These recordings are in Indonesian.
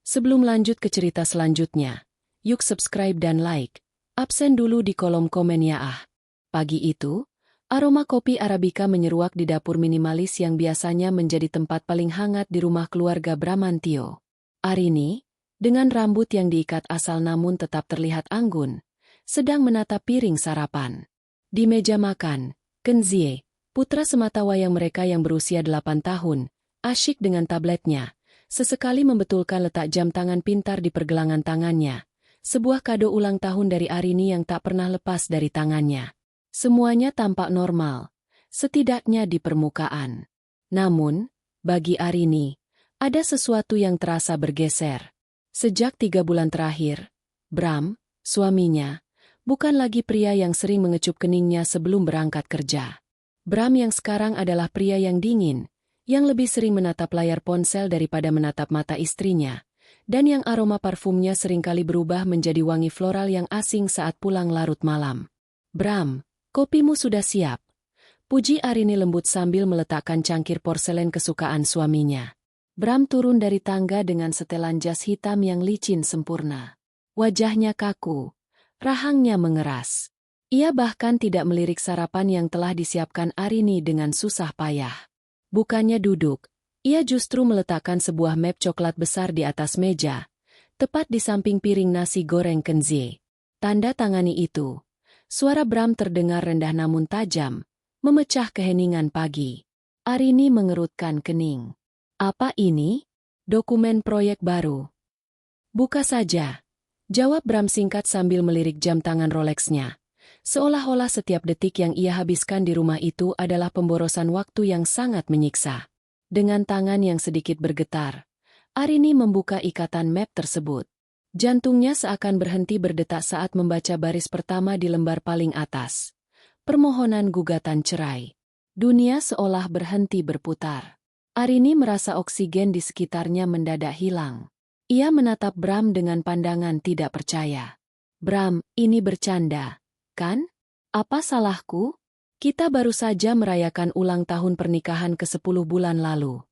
Sebelum lanjut ke cerita selanjutnya, yuk subscribe dan like. Absen dulu di kolom komen ya ah. Pagi itu, aroma kopi Arabica menyeruak di dapur minimalis yang biasanya menjadi tempat paling hangat di rumah keluarga Bramantio. Arini, dengan rambut yang diikat asal namun tetap terlihat anggun, sedang menatap piring sarapan. Di meja makan, Kenzie, putra sematawayang mereka yang berusia 8 tahun, asyik dengan tabletnya, sesekali membetulkan letak jam tangan pintar di pergelangan tangannya. Sebuah kado ulang tahun dari Arini yang tak pernah lepas dari tangannya. Semuanya tampak normal, setidaknya di permukaan. Namun, bagi Arini, ada sesuatu yang terasa bergeser. Sejak 3 bulan terakhir, Bram, suaminya, bukan lagi pria yang sering mengecup keningnya sebelum berangkat kerja. Bram yang sekarang adalah pria yang dingin, yang lebih sering menatap layar ponsel daripada menatap mata istrinya, dan yang aroma parfumnya seringkali berubah menjadi wangi floral yang asing saat pulang larut malam. "Bram, kopimu sudah siap," puji Arini lembut sambil meletakkan cangkir porselen kesukaan suaminya. Bram turun dari tangga dengan setelan jas hitam yang licin sempurna. Wajahnya kaku, rahangnya mengeras. Ia bahkan tidak melirik sarapan yang telah disiapkan Arini dengan susah payah. Bukannya duduk, ia justru meletakkan sebuah map coklat besar di atas meja, tepat di samping piring nasi goreng Kenzie. Tanda tangani itu. Suara Bram terdengar rendah namun tajam, memecah keheningan pagi. Arini mengerutkan kening. "Apa ini?" "Dokumen proyek baru." "Buka saja," jawab Bram singkat sambil melirik jam tangan Rolexnya. Seolah-olah setiap detik yang ia habiskan di rumah itu adalah pemborosan waktu yang sangat menyiksa. Dengan tangan yang sedikit bergetar, Arini membuka ikatan map tersebut. Jantungnya seakan berhenti berdetak saat membaca baris pertama di lembar paling atas. Permohonan gugatan cerai. Dunia seolah berhenti berputar. Arini merasa oksigen di sekitarnya mendadak hilang. Ia menatap Bram dengan pandangan tidak percaya. "Bram, ini bercanda, kan? Apa salahku? Kita baru saja merayakan ulang tahun pernikahan ke-10 bulan lalu."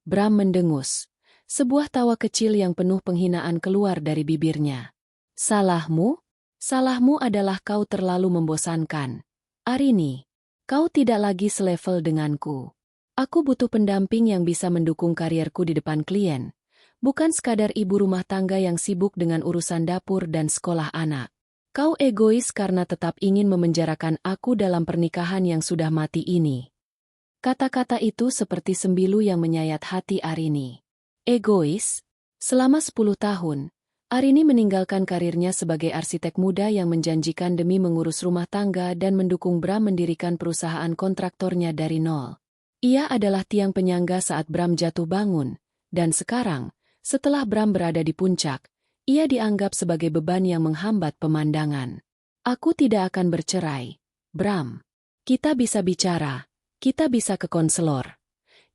Bram mendengus. Sebuah tawa kecil yang penuh penghinaan keluar dari bibirnya. "Salahmu? Salahmu adalah kau terlalu membosankan. Arini, kau tidak lagi selevel denganku. Aku butuh pendamping yang bisa mendukung karierku di depan klien, bukan sekadar ibu rumah tangga yang sibuk dengan urusan dapur dan sekolah anak. Kau egois karena tetap ingin memenjarakan aku dalam pernikahan yang sudah mati ini." Kata-kata itu seperti sembilu yang menyayat hati Arini. Egois? Selama 10 tahun, Arini meninggalkan karirnya sebagai arsitek muda yang menjanjikan demi mengurus rumah tangga dan mendukung Bram mendirikan perusahaan kontraktornya dari nol. Ia adalah tiang penyangga saat Bram jatuh bangun, dan sekarang, setelah Bram berada di puncak, ia dianggap sebagai beban yang menghambat pemandangan. "Aku tidak akan bercerai, Bram. Kita bisa bicara, kita bisa ke konselor."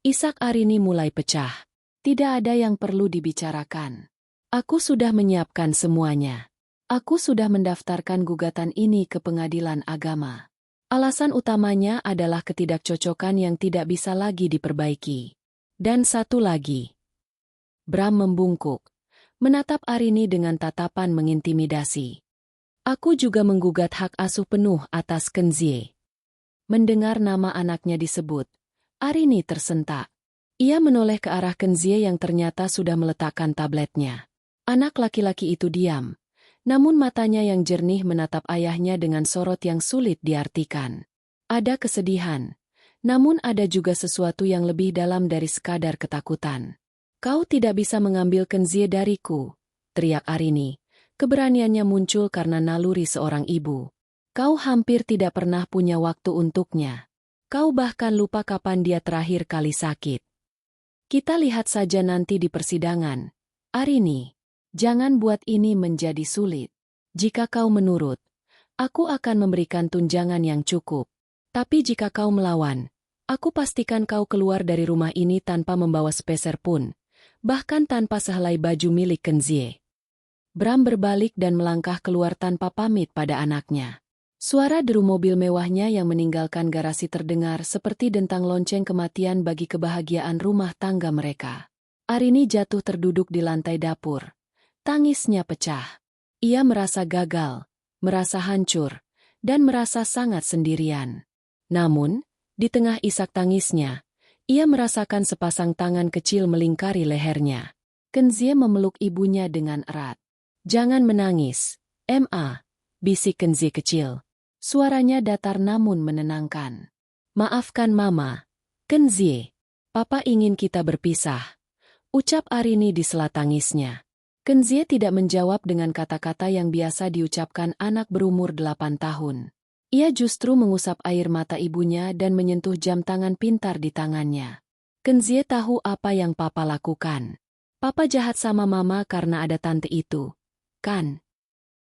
Isak Arini mulai pecah. "Tidak ada yang perlu dibicarakan. Aku sudah menyiapkan semuanya. Aku sudah mendaftarkan gugatan ini ke pengadilan agama. Alasan utamanya adalah ketidakcocokan yang tidak bisa lagi diperbaiki. Dan satu lagi." Bram membungkuk, menatap Arini dengan tatapan mengintimidasi. "Aku juga menggugat hak asuh penuh atas Kenzie." Mendengar nama anaknya disebut, Arini tersentak. Ia menoleh ke arah Kenzie yang ternyata sudah meletakkan tabletnya. Anak laki-laki itu diam, namun matanya yang jernih menatap ayahnya dengan sorot yang sulit diartikan. Ada kesedihan, namun ada juga sesuatu yang lebih dalam dari sekadar ketakutan. "Kau tidak bisa mengambil Kenzie dariku," teriak Arini. Keberaniannya muncul karena naluri seorang ibu. "Kau hampir tidak pernah punya waktu untuknya. Kau bahkan lupa kapan dia terakhir kali sakit. Kita lihat saja nanti di persidangan. Arini, jangan buat ini menjadi sulit. Jika kau menurut, aku akan memberikan tunjangan yang cukup. Tapi jika kau melawan, aku pastikan kau keluar dari rumah ini tanpa membawa sepeser pun, bahkan tanpa sehelai baju milik Kenzie." Bram berbalik dan melangkah keluar tanpa pamit pada anaknya. Suara deru mobil mewahnya yang meninggalkan garasi terdengar seperti dentang lonceng kematian bagi kebahagiaan rumah tangga mereka. Arini jatuh terduduk di lantai dapur. Tangisnya pecah. Ia merasa gagal, merasa hancur, dan merasa sangat sendirian. Namun, di tengah isak tangisnya, ia merasakan sepasang tangan kecil melingkari lehernya. Kenzie memeluk ibunya dengan erat. "Jangan menangis, Ma," bisik Kenzie kecil. Suaranya datar namun menenangkan. "Maafkan Mama, Kenzie. Papa ingin kita berpisah," ucap Arini di sela tangisnya. Kenzie tidak menjawab dengan kata-kata yang biasa diucapkan anak berumur 8 tahun. Ia justru mengusap air mata ibunya dan menyentuh jam tangan pintar di tangannya. Kenzie tahu apa yang Papa lakukan. Papa jahat sama Mama karena ada tante itu, kan?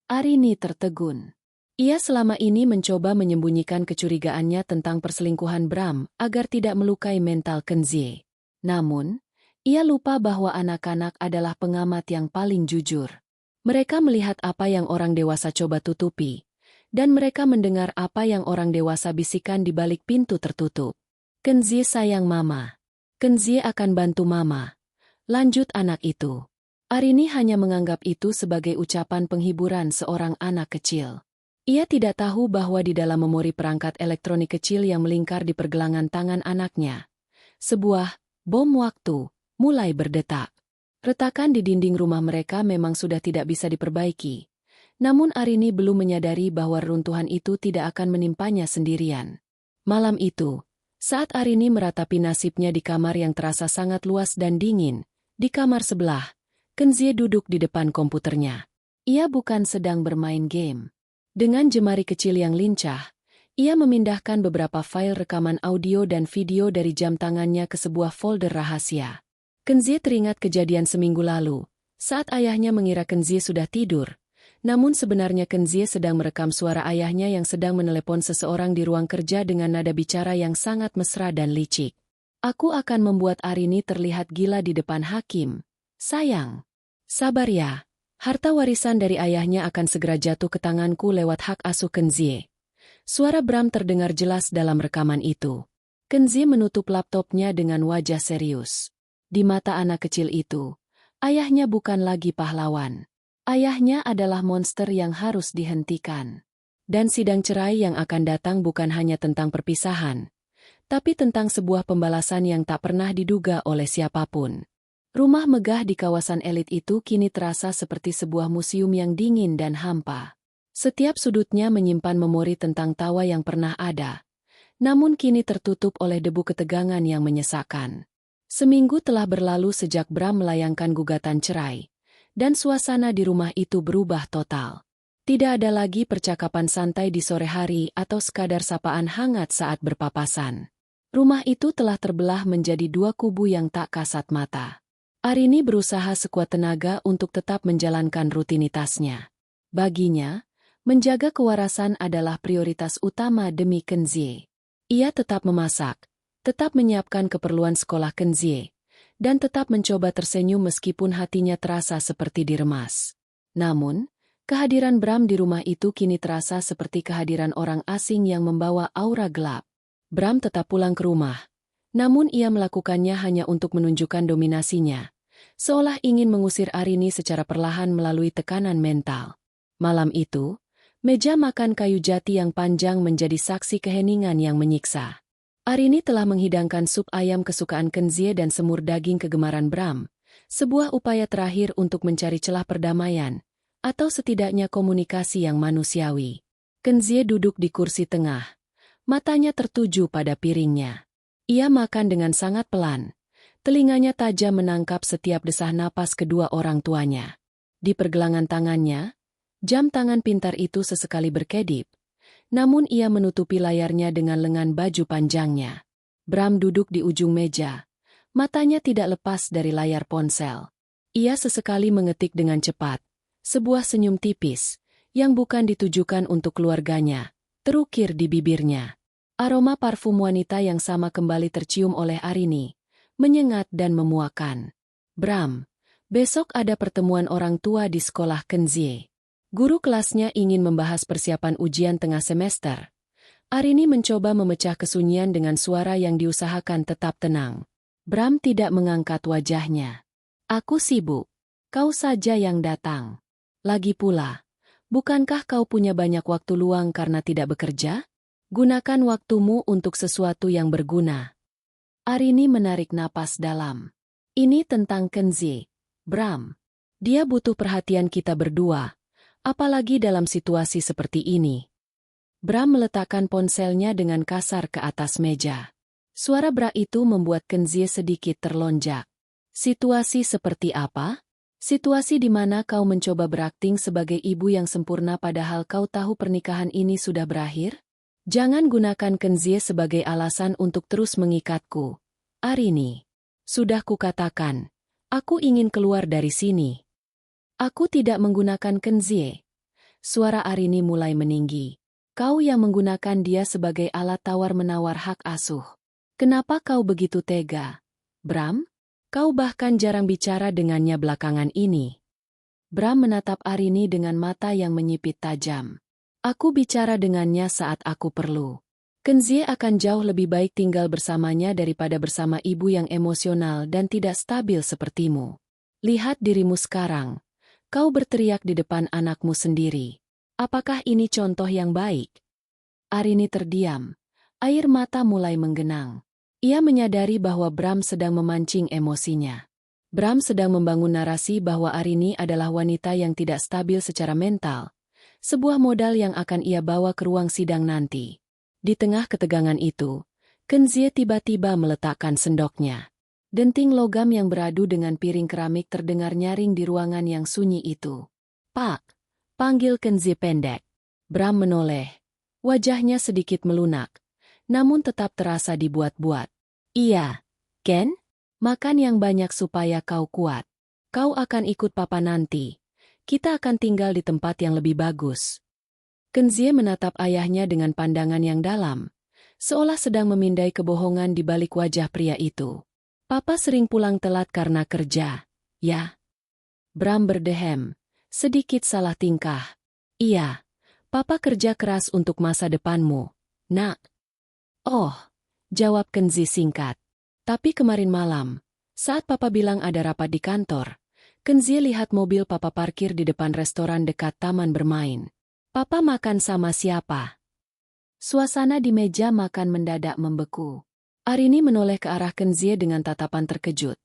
Arini tertegun. Ia selama ini mencoba menyembunyikan kecurigaannya tentang perselingkuhan Bram agar tidak melukai mental Kenzie. Namun, ia lupa bahwa anak-anak adalah pengamat yang paling jujur. Mereka melihat apa yang orang dewasa coba tutupi, dan mereka mendengar apa yang orang dewasa bisikan di balik pintu tertutup. "Kenzie sayang Mama. Kenzie akan bantu Mama," lanjut anak itu. Arini hanya menganggap itu sebagai ucapan penghiburan seorang anak kecil. Ia tidak tahu bahwa di dalam memori perangkat elektronik kecil yang melingkar di pergelangan tangan anaknya, sebuah bom waktu mulai berdetak. Retakan di dinding rumah mereka memang sudah tidak bisa diperbaiki. Namun Arini belum menyadari bahwa runtuhan itu tidak akan menimpanya sendirian. Malam itu, saat Arini meratapi nasibnya di kamar yang terasa sangat luas dan dingin, di kamar sebelah, Kenzie duduk di depan komputernya. Ia bukan sedang bermain game. Dengan jemari kecil yang lincah, ia memindahkan beberapa file rekaman audio dan video dari jam tangannya ke sebuah folder rahasia. Kenzie teringat kejadian seminggu lalu, saat ayahnya mengira Kenzie sudah tidur. Namun sebenarnya Kenzie sedang merekam suara ayahnya yang sedang menelepon seseorang di ruang kerja dengan nada bicara yang sangat mesra dan licik. "Aku akan membuat Arini terlihat gila di depan hakim. Sayang. Sabar ya. Harta warisan dari ayahnya akan segera jatuh ke tanganku lewat hak asuh Kenzie." Suara Bram terdengar jelas dalam rekaman itu. Kenzie menutup laptopnya dengan wajah serius. Di mata anak kecil itu, ayahnya bukan lagi pahlawan. Ayahnya adalah monster yang harus dihentikan. Dan sidang cerai yang akan datang bukan hanya tentang perpisahan, tapi tentang sebuah pembalasan yang tak pernah diduga oleh siapapun. Rumah megah di kawasan elit itu kini terasa seperti sebuah museum yang dingin dan hampa. Setiap sudutnya menyimpan memori tentang tawa yang pernah ada, namun kini tertutup oleh debu ketegangan yang menyesakkan. Seminggu telah berlalu sejak Bram melayangkan gugatan cerai, dan suasana di rumah itu berubah total. Tidak ada lagi percakapan santai di sore hari atau sekadar sapaan hangat saat berpapasan. Rumah itu telah terbelah menjadi dua kubu yang tak kasat mata. Arini berusaha sekuat tenaga untuk tetap menjalankan rutinitasnya. Baginya, menjaga kewarasan adalah prioritas utama demi Kenzie. Ia tetap memasak, tetap menyiapkan keperluan sekolah Kenzie, dan tetap mencoba tersenyum meskipun hatinya terasa seperti diremas. Namun, kehadiran Bram di rumah itu kini terasa seperti kehadiran orang asing yang membawa aura gelap. Bram tetap pulang ke rumah, namun ia melakukannya hanya untuk menunjukkan dominasinya, seolah ingin mengusir Arini secara perlahan melalui tekanan mental. Malam itu, meja makan kayu jati yang panjang menjadi saksi keheningan yang menyiksa. Arini telah menghidangkan sup ayam kesukaan Kenzie dan semur daging kegemaran Bram, sebuah upaya terakhir untuk mencari celah perdamaian, atau setidaknya komunikasi yang manusiawi. Kenzie duduk di kursi tengah, matanya tertuju pada piringnya. Ia makan dengan sangat pelan, telinganya tajam menangkap setiap desah napas kedua orang tuanya. Di pergelangan tangannya, jam tangan pintar itu sesekali berkedip, namun ia menutupi layarnya dengan lengan baju panjangnya. Bram duduk di ujung meja, matanya tidak lepas dari layar ponsel. Ia sesekali mengetik dengan cepat, sebuah senyum tipis, yang bukan ditujukan untuk keluarganya, terukir di bibirnya. Aroma parfum wanita yang sama kembali tercium oleh Arini, menyengat dan memuakan. "Bram, besok ada pertemuan orang tua di sekolah Kenzie. Guru kelasnya ingin membahas persiapan ujian tengah semester." Arini mencoba memecah kesunyian dengan suara yang diusahakan tetap tenang. Bram tidak mengangkat wajahnya. Aku sibuk. Kau saja yang datang. Lagi pula, bukankah kau punya banyak waktu luang karena tidak bekerja? Gunakan waktumu untuk sesuatu yang berguna. Arini menarik napas dalam. Ini tentang Kenzie, Bram. Dia butuh perhatian kita berdua, apalagi dalam situasi seperti ini. Bram meletakkan ponselnya dengan kasar ke atas meja. Suara Bra itu membuat Kenzie sedikit terlonjak. Situasi seperti apa? Situasi di mana kau mencoba berakting sebagai ibu yang sempurna padahal kau tahu pernikahan ini sudah berakhir? Jangan gunakan Kenzie sebagai alasan untuk terus mengikatku. Arini, sudah kukatakan, aku ingin keluar dari sini. Aku tidak menggunakan Kenzie. Suara Arini mulai meninggi. Kau yang menggunakan dia sebagai alat tawar-menawar hak asuh. Kenapa kau begitu tega? Bram? Kau bahkan jarang bicara dengannya belakangan ini. Bram menatap Arini dengan mata yang menyipit tajam. Aku bicara dengannya saat aku perlu. Kenzie akan jauh lebih baik tinggal bersamanya daripada bersama ibu yang emosional dan tidak stabil sepertimu. Lihat dirimu sekarang. Kau berteriak di depan anakmu sendiri. Apakah ini contoh yang baik? Arini terdiam. Air mata mulai menggenang. Ia menyadari bahwa Bram sedang memancing emosinya. Bram sedang membangun narasi bahwa Arini adalah wanita yang tidak stabil secara mental. Sebuah modal yang akan ia bawa ke ruang sidang nanti. Di tengah ketegangan itu, Kenzie tiba-tiba meletakkan sendoknya. Denting logam yang beradu dengan piring keramik terdengar nyaring di ruangan yang sunyi itu. Pak, panggil Kenzie pendek. Bram menoleh. Wajahnya sedikit melunak, namun tetap terasa dibuat-buat. Iya, Ken? Makan yang banyak supaya kau kuat. Kau akan ikut papa nanti. Kita akan tinggal di tempat yang lebih bagus. Kenzie menatap ayahnya dengan pandangan yang dalam, seolah sedang memindai kebohongan di balik wajah pria itu. Papa sering pulang telat karena kerja, ya? Bram berdehem, sedikit salah tingkah. Iya, papa kerja keras untuk masa depanmu, nak. Oh. Jawab Kenzie singkat. Tapi kemarin malam, saat papa bilang ada rapat di kantor, Kenzie lihat mobil papa parkir di depan restoran dekat taman bermain. Papa makan sama siapa? Suasana di meja makan mendadak membeku. Arini menoleh ke arah Kenzie dengan tatapan terkejut.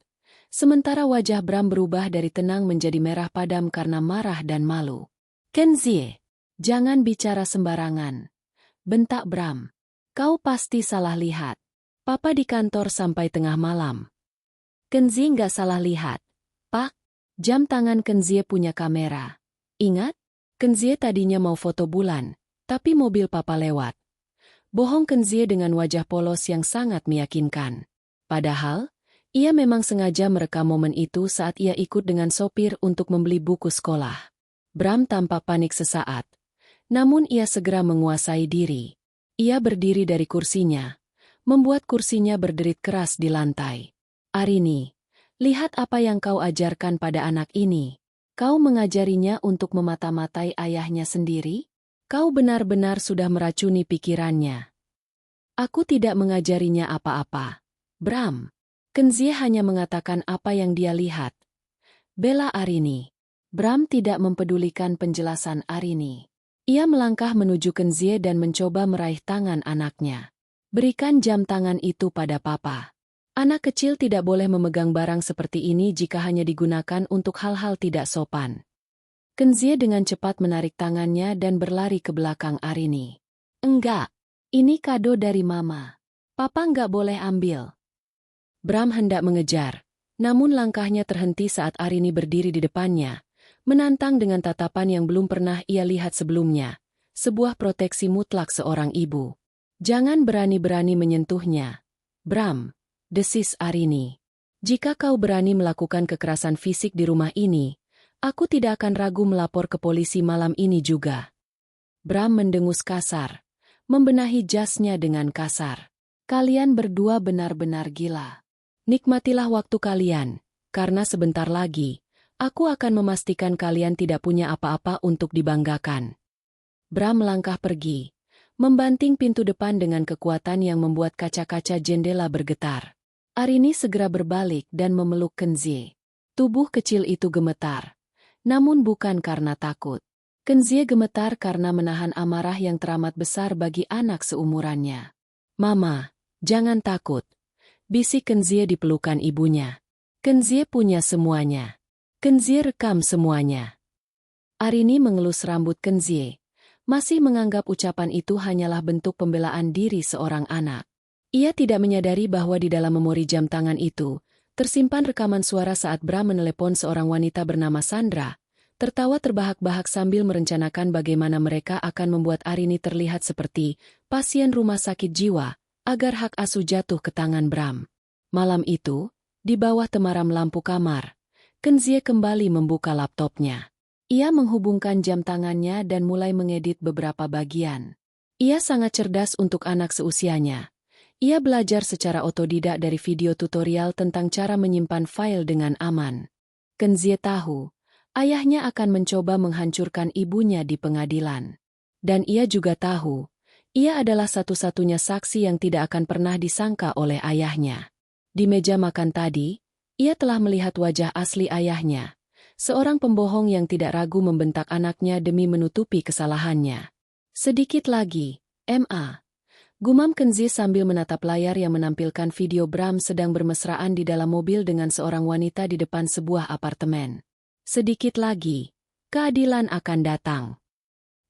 Sementara wajah Bram berubah dari tenang menjadi merah padam karena marah dan malu. Kenzie, jangan bicara sembarangan. Bentak Bram. Kau pasti salah lihat. Papa di kantor sampai tengah malam. Kenzie nggak salah lihat. Pak, jam tangan Kenzie punya kamera. Ingat? Kenzie tadinya mau foto bulan, tapi mobil papa lewat. Bohong Kenzie dengan wajah polos yang sangat meyakinkan. Padahal, ia memang sengaja merekam momen itu saat ia ikut dengan sopir untuk membeli buku sekolah. Bram tampak panik sesaat. Namun ia segera menguasai diri. Ia berdiri dari kursinya, membuat kursinya berderit keras di lantai. Arini, lihat apa yang kau ajarkan pada anak ini. Kau mengajarinya untuk memata-matai ayahnya sendiri? Kau benar-benar sudah meracuni pikirannya. Aku tidak mengajarinya apa-apa. Bram. Kenzie hanya mengatakan apa yang dia lihat. Bela Arini. Bram tidak mempedulikan penjelasan Arini. Ia melangkah menuju Kenzie dan mencoba meraih tangan anaknya. Berikan jam tangan itu pada papa. Anak kecil tidak boleh memegang barang seperti ini jika hanya digunakan untuk hal-hal tidak sopan. Kenzie dengan cepat menarik tangannya dan berlari ke belakang Arini. Enggak, ini kado dari mama. Papa enggak boleh ambil. Bram hendak mengejar, namun langkahnya terhenti saat Arini berdiri di depannya. Menantang dengan tatapan yang belum pernah ia lihat sebelumnya, sebuah proteksi mutlak seorang ibu. Jangan berani-berani menyentuhnya. Bram, desis Arini. Jika kau berani melakukan kekerasan fisik di rumah ini, aku tidak akan ragu melapor ke polisi malam ini juga. Bram mendengus kasar, membenahi jasnya dengan kasar. Kalian berdua benar-benar gila. Nikmatilah waktu kalian, karena sebentar lagi, aku akan memastikan kalian tidak punya apa-apa untuk dibanggakan. Bram melangkah pergi, membanting pintu depan dengan kekuatan yang membuat kaca-kaca jendela bergetar. Arini segera berbalik dan memeluk Kenzie. Tubuh kecil itu gemetar. Namun bukan karena takut. Kenzie gemetar karena menahan amarah yang teramat besar bagi anak seumurannya. "Mama, jangan takut," bisik Kenzie di pelukan ibunya. "Kenzie punya semuanya. Kenzie rekam semuanya." Arini mengelus rambut Kenzie, masih menganggap ucapan itu hanyalah bentuk pembelaan diri seorang anak. Ia tidak menyadari bahwa di dalam memori jam tangan itu, tersimpan rekaman suara saat Bram menelepon seorang wanita bernama Sandra, tertawa terbahak-bahak sambil merencanakan bagaimana mereka akan membuat Arini terlihat seperti pasien rumah sakit jiwa, agar hak asuh jatuh ke tangan Bram. Malam itu, di bawah temaram lampu kamar, Kenzie kembali membuka laptopnya. Ia menghubungkan jam tangannya dan mulai mengedit beberapa bagian. Ia sangat cerdas untuk anak seusianya. Ia belajar secara otodidak dari video tutorial tentang cara menyimpan file dengan aman. Kenzie tahu, ayahnya akan mencoba menghancurkan ibunya di pengadilan. Dan ia juga tahu, ia adalah satu-satunya saksi yang tidak akan pernah disangka oleh ayahnya. Di meja makan tadi, ia telah melihat wajah asli ayahnya, seorang pembohong yang tidak ragu membentak anaknya demi menutupi kesalahannya. "Sedikit lagi, Ma," gumam Kenzie sambil menatap layar yang menampilkan video Bram sedang bermesraan di dalam mobil dengan seorang wanita di depan sebuah apartemen. "Sedikit lagi, keadilan akan datang."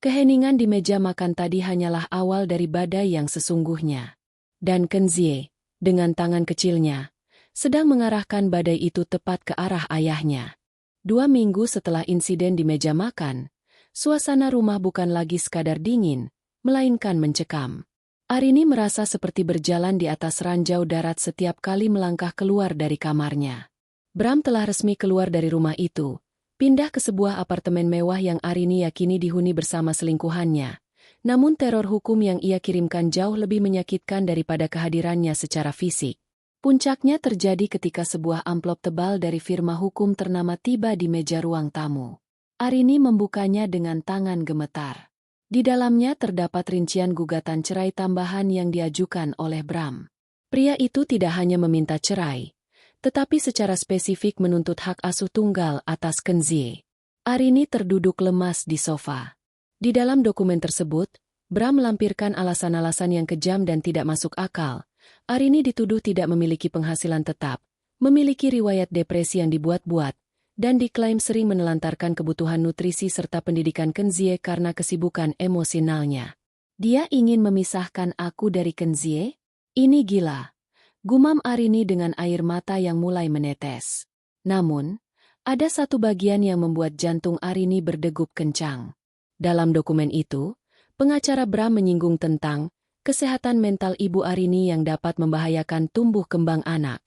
Keheningan di meja makan tadi hanyalah awal dari badai yang sesungguhnya. Dan Kenzie, dengan tangan kecilnya, sedang mengarahkan badai itu tepat ke arah ayahnya. 2 minggu setelah insiden di meja makan, suasana rumah bukan lagi sekadar dingin, melainkan mencekam. Arini merasa seperti berjalan di atas ranjau darat setiap kali melangkah keluar dari kamarnya. Bram telah resmi keluar dari rumah itu, pindah ke sebuah apartemen mewah yang Arini yakini dihuni bersama selingkuhannya. Namun teror hukum yang ia kirimkan jauh lebih menyakitkan daripada kehadirannya secara fisik. Puncaknya terjadi ketika sebuah amplop tebal dari firma hukum ternama tiba di meja ruang tamu. Arini membukanya dengan tangan gemetar. Di dalamnya terdapat rincian gugatan cerai tambahan yang diajukan oleh Bram. Pria itu tidak hanya meminta cerai, tetapi secara spesifik menuntut hak asuh tunggal atas Kenzie. Arini terduduk lemas di sofa. Di dalam dokumen tersebut, Bram melampirkan alasan-alasan yang kejam dan tidak masuk akal. Arini dituduh tidak memiliki penghasilan tetap, memiliki riwayat depresi yang dibuat-buat, dan diklaim sering menelantarkan kebutuhan nutrisi serta pendidikan Kenzie karena kesibukan emosionalnya. "Dia ingin memisahkan aku dari Kenzie? Ini gila," gumam Arini dengan air mata yang mulai menetes. Namun, ada satu bagian yang membuat jantung Arini berdegup kencang. Dalam dokumen itu, pengacara Bram menyinggung tentang kesehatan mental ibu Arini yang dapat membahayakan tumbuh kembang anak.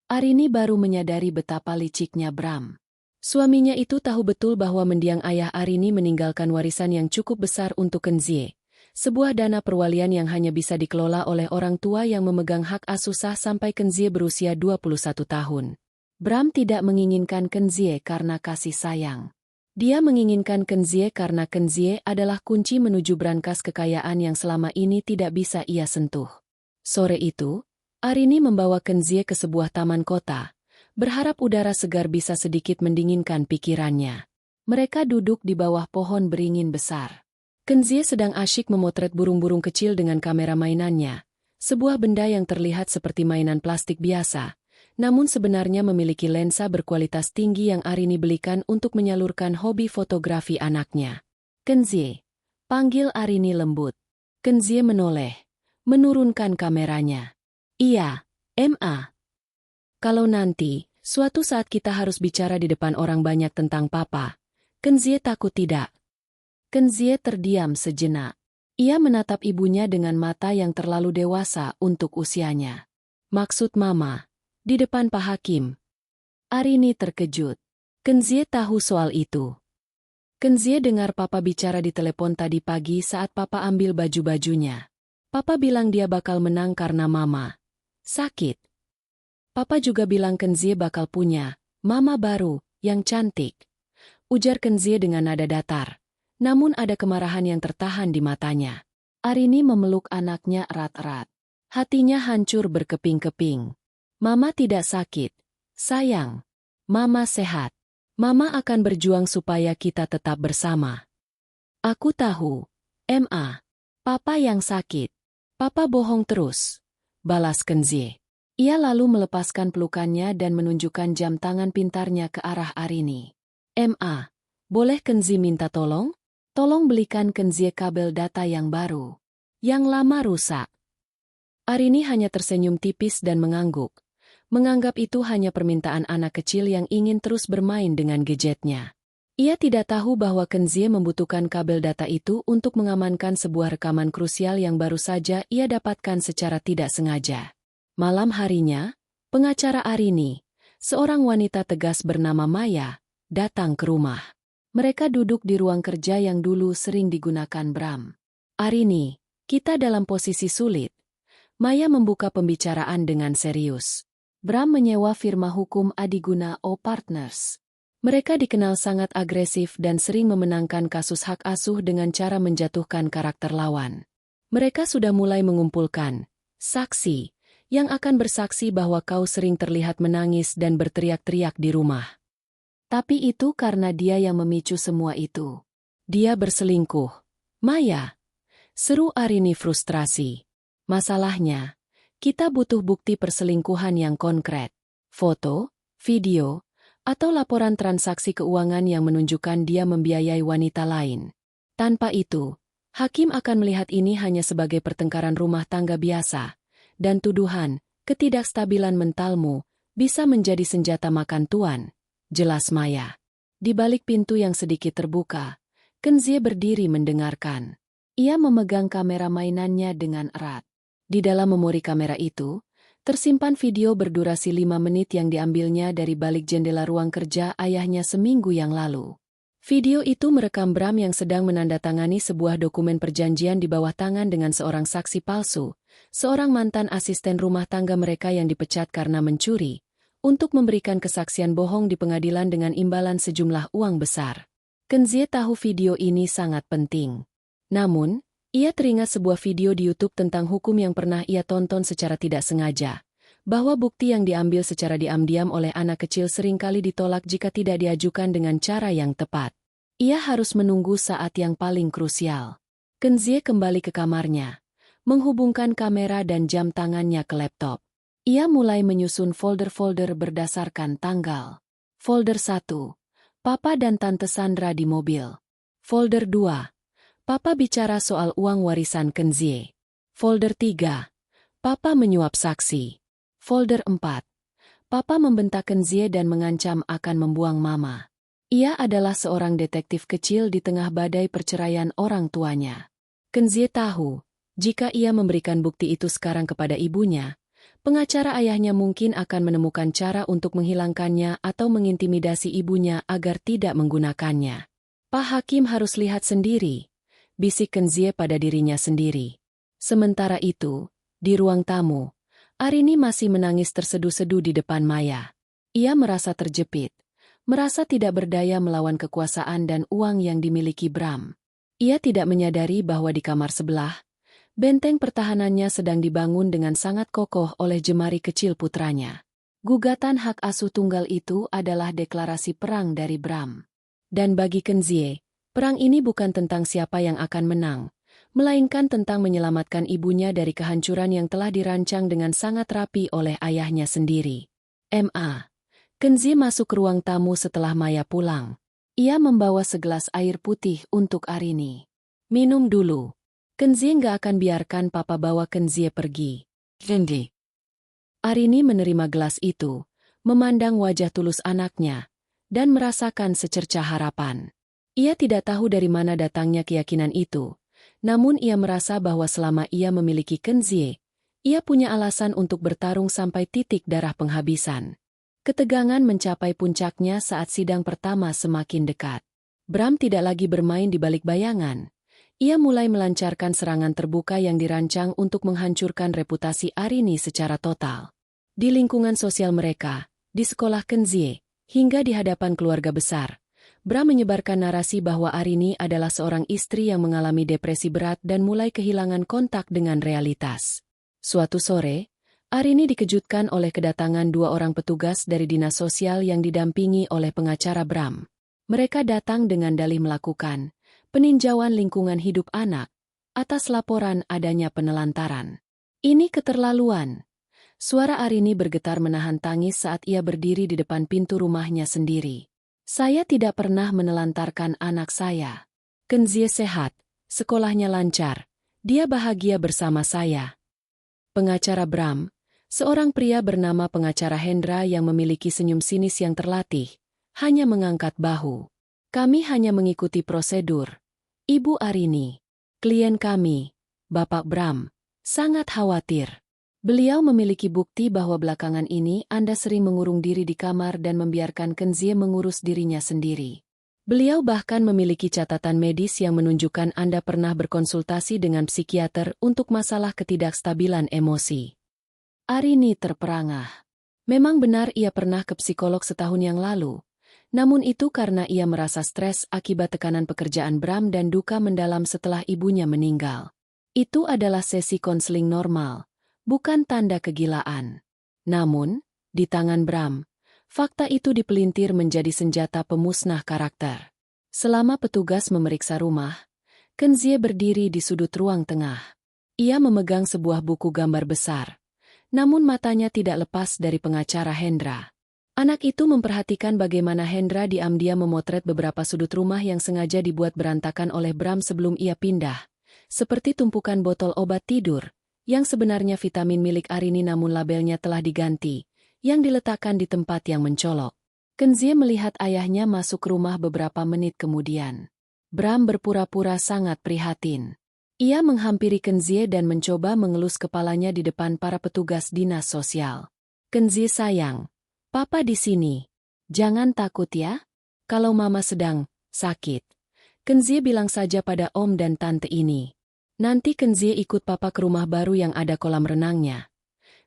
Arini baru menyadari betapa liciknya Bram. Suaminya itu tahu betul bahwa mendiang ayah Arini meninggalkan warisan yang cukup besar untuk Kenzie, sebuah dana perwalian yang hanya bisa dikelola oleh orang tua yang memegang hak asuh sah sampai Kenzie berusia 21 tahun. Bram tidak menginginkan Kenzie karena kasih sayang. Dia menginginkan Kenzie karena Kenzie adalah kunci menuju brankas kekayaan yang selama ini tidak bisa ia sentuh. Sore itu, Arini membawa Kenzie ke sebuah taman kota, berharap udara segar bisa sedikit mendinginkan pikirannya. Mereka duduk di bawah pohon beringin besar. Kenzie sedang asyik memotret burung-burung kecil dengan kamera mainannya, sebuah benda yang terlihat seperti mainan plastik biasa, namun sebenarnya memiliki lensa berkualitas tinggi yang Arini belikan untuk menyalurkan hobi fotografi anaknya. "Kenzie," panggil Arini lembut. Kenzie menoleh, menurunkan kameranya. "Iya, Ma. Kalau nanti, suatu saat kita harus bicara di depan orang banyak tentang Papa, Kenzie takut tidak?" Kenzie terdiam sejenak. Ia menatap ibunya dengan mata yang terlalu dewasa untuk usianya. "Maksud Mama, di depan Pak Hakim?" Arini terkejut. Kenzie tahu soal itu. Kenzie dengar Papa bicara di telepon tadi pagi saat Papa ambil baju-bajunya. Papa bilang dia bakal menang karena Mama sakit. Papa juga bilang Kenzie bakal punya mama baru, yang cantik. Ujar Kenzie dengan nada datar. Namun ada kemarahan yang tertahan di matanya. Arini memeluk anaknya erat-erat. Hatinya hancur berkeping-keping. "Mama tidak sakit, sayang. Mama sehat. Mama akan berjuang supaya kita tetap bersama. Aku tahu. Ma. Papa yang sakit. Papa bohong terus. Balas Kenzie. Ia lalu melepaskan pelukannya dan menunjukkan jam tangan pintarnya ke arah Arini. Ma. Boleh Kenzie minta tolong? Tolong belikan Kenzie kabel data yang baru. Yang lama rusak. Arini hanya tersenyum tipis dan mengangguk. Menganggap itu hanya permintaan anak kecil yang ingin terus bermain dengan gadgetnya. Ia tidak tahu bahwa Kenzie membutuhkan kabel data itu untuk mengamankan sebuah rekaman krusial yang baru saja ia dapatkan secara tidak sengaja. Malam harinya, pengacara Arini, seorang wanita tegas bernama Maya, datang ke rumah. Mereka duduk di ruang kerja yang dulu sering digunakan Bram. Arini, kita dalam posisi sulit. Maya membuka pembicaraan dengan serius. Bram menyewa firma hukum Adiguna O Partners. Mereka dikenal sangat agresif dan sering memenangkan kasus hak asuh dengan cara menjatuhkan karakter lawan. Mereka sudah mulai mengumpulkan saksi yang akan bersaksi bahwa kau sering terlihat menangis dan berteriak-teriak di rumah. Tapi itu karena dia yang memicu semua itu. Dia berselingkuh. Maya, seru Arini frustrasi. Masalahnya, kita butuh bukti perselingkuhan yang konkret. Foto, video, atau laporan transaksi keuangan yang menunjukkan dia membiayai wanita lain. Tanpa itu, hakim akan melihat ini hanya sebagai pertengkaran rumah tangga biasa, dan tuduhan, ketidakstabilan mentalmu, bisa menjadi senjata makan tuan, jelas Maya. Di balik pintu yang sedikit terbuka, Kenzie berdiri mendengarkan. Ia memegang kamera mainannya dengan erat. Di dalam memori kamera itu, tersimpan video berdurasi 5 menit yang diambilnya dari balik jendela ruang kerja ayahnya seminggu yang lalu. Video itu merekam Bram yang sedang menandatangani sebuah dokumen perjanjian di bawah tangan dengan seorang saksi palsu, seorang mantan asisten rumah tangga mereka yang dipecat karena mencuri, untuk memberikan kesaksian bohong di pengadilan dengan imbalan sejumlah uang besar. Kenzie tahu video ini sangat penting. Namun, ia teringat sebuah video di YouTube tentang hukum yang pernah ia tonton secara tidak sengaja, bahwa bukti yang diambil secara diam-diam oleh anak kecil seringkali ditolak jika tidak diajukan dengan cara yang tepat. Ia harus menunggu saat yang paling krusial. Kenzie kembali ke kamarnya, menghubungkan kamera dan jam tangannya ke laptop. Ia mulai menyusun folder-folder berdasarkan tanggal. Folder 1. Papa dan Tante Sandra di mobil. Folder 2. Papa bicara soal uang warisan Kenzie. Folder 3. Papa menyuap saksi. Folder 4. Papa membentak Kenzie dan mengancam akan membuang mama. Ia adalah seorang detektif kecil di tengah badai perceraian orang tuanya. Kenzie tahu, jika ia memberikan bukti itu sekarang kepada ibunya, pengacara ayahnya mungkin akan menemukan cara untuk menghilangkannya atau mengintimidasi ibunya agar tidak menggunakannya. Pak Hakim harus lihat sendiri, bisik Kenzie pada dirinya sendiri. Sementara itu, di ruang tamu, Arini masih menangis terseduh-seduh di depan Maya. Ia merasa terjepit, merasa tidak berdaya melawan kekuasaan dan uang yang dimiliki Bram. Ia tidak menyadari bahwa di kamar sebelah, benteng pertahanannya sedang dibangun dengan sangat kokoh oleh jemari kecil putranya. Gugatan hak asuh tunggal itu adalah deklarasi perang dari Bram. Dan bagi Kenzie, perang ini bukan tentang siapa yang akan menang, melainkan tentang menyelamatkan ibunya dari kehancuran yang telah dirancang dengan sangat rapi oleh ayahnya sendiri. Kenzie masuk ke ruang tamu setelah Maya pulang. Ia membawa segelas air putih untuk Arini. Minum dulu. Kenzie nggak akan biarkan papa bawa Kenzie pergi. Kendi. Arini menerima gelas itu, memandang wajah tulus anaknya, dan merasakan secercah harapan. Ia tidak tahu dari mana datangnya keyakinan itu, namun ia merasa bahwa selama ia memiliki Kenzie, ia punya alasan untuk bertarung sampai titik darah penghabisan. Ketegangan mencapai puncaknya saat sidang pertama semakin dekat. Bram tidak lagi bermain di balik bayangan. Ia mulai melancarkan serangan terbuka yang dirancang untuk menghancurkan reputasi Arini secara total. Di lingkungan sosial mereka, di sekolah Kenzie, hingga di hadapan keluarga besar, Bram menyebarkan narasi bahwa Arini adalah seorang istri yang mengalami depresi berat dan mulai kehilangan kontak dengan realitas. Suatu sore, Arini dikejutkan oleh kedatangan dua orang petugas dari dinas sosial yang didampingi oleh pengacara Bram. Mereka datang dengan dalih melakukan peninjauan lingkungan hidup anak atas laporan adanya penelantaran. Ini keterlaluan. Suara Arini bergetar menahan tangis saat ia berdiri di depan pintu rumahnya sendiri. Saya tidak pernah menelantarkan anak saya. Kenzie sehat, sekolahnya lancar, dia bahagia bersama saya. Pengacara Bram, seorang pria bernama pengacara Hendra yang memiliki senyum sinis yang terlatih, hanya mengangguk bahu. Kami hanya mengikuti prosedur. Ibu Arini, klien kami, Bapak Bram, sangat khawatir. Beliau memiliki bukti bahwa belakangan ini Anda sering mengurung diri di kamar dan membiarkan Kenzie mengurus dirinya sendiri. Beliau bahkan memiliki catatan medis yang menunjukkan Anda pernah berkonsultasi dengan psikiater untuk masalah ketidakstabilan emosi. Arini terperangah. Memang benar ia pernah ke psikolog setahun yang lalu, namun itu karena ia merasa stres akibat tekanan pekerjaan Bram dan duka mendalam setelah ibunya meninggal. Itu adalah sesi konseling normal, bukan tanda kegilaan. Namun, di tangan Bram, fakta itu dipelintir menjadi senjata pemusnah karakter. Selama petugas memeriksa rumah, Kenzie berdiri di sudut ruang tengah. Ia memegang sebuah buku gambar besar, namun matanya tidak lepas dari pengacara Hendra. Anak itu memperhatikan bagaimana Hendra diam-diam memotret beberapa sudut rumah yang sengaja dibuat berantakan oleh Bram sebelum ia pindah, seperti tumpukan botol obat tidur, yang sebenarnya vitamin milik Arini namun labelnya telah diganti, yang diletakkan di tempat yang mencolok. Kenzie melihat ayahnya masuk rumah beberapa menit kemudian. Bram berpura-pura sangat prihatin. Ia menghampiri Kenzie dan mencoba mengelus kepalanya di depan para petugas dinas sosial. Kenzie sayang, Papa di sini. Jangan takut ya. Kalau Mama sedang sakit, Kenzie bilang saja pada Om dan Tante ini. Nanti Kenzie ikut Papa ke rumah baru yang ada kolam renangnya.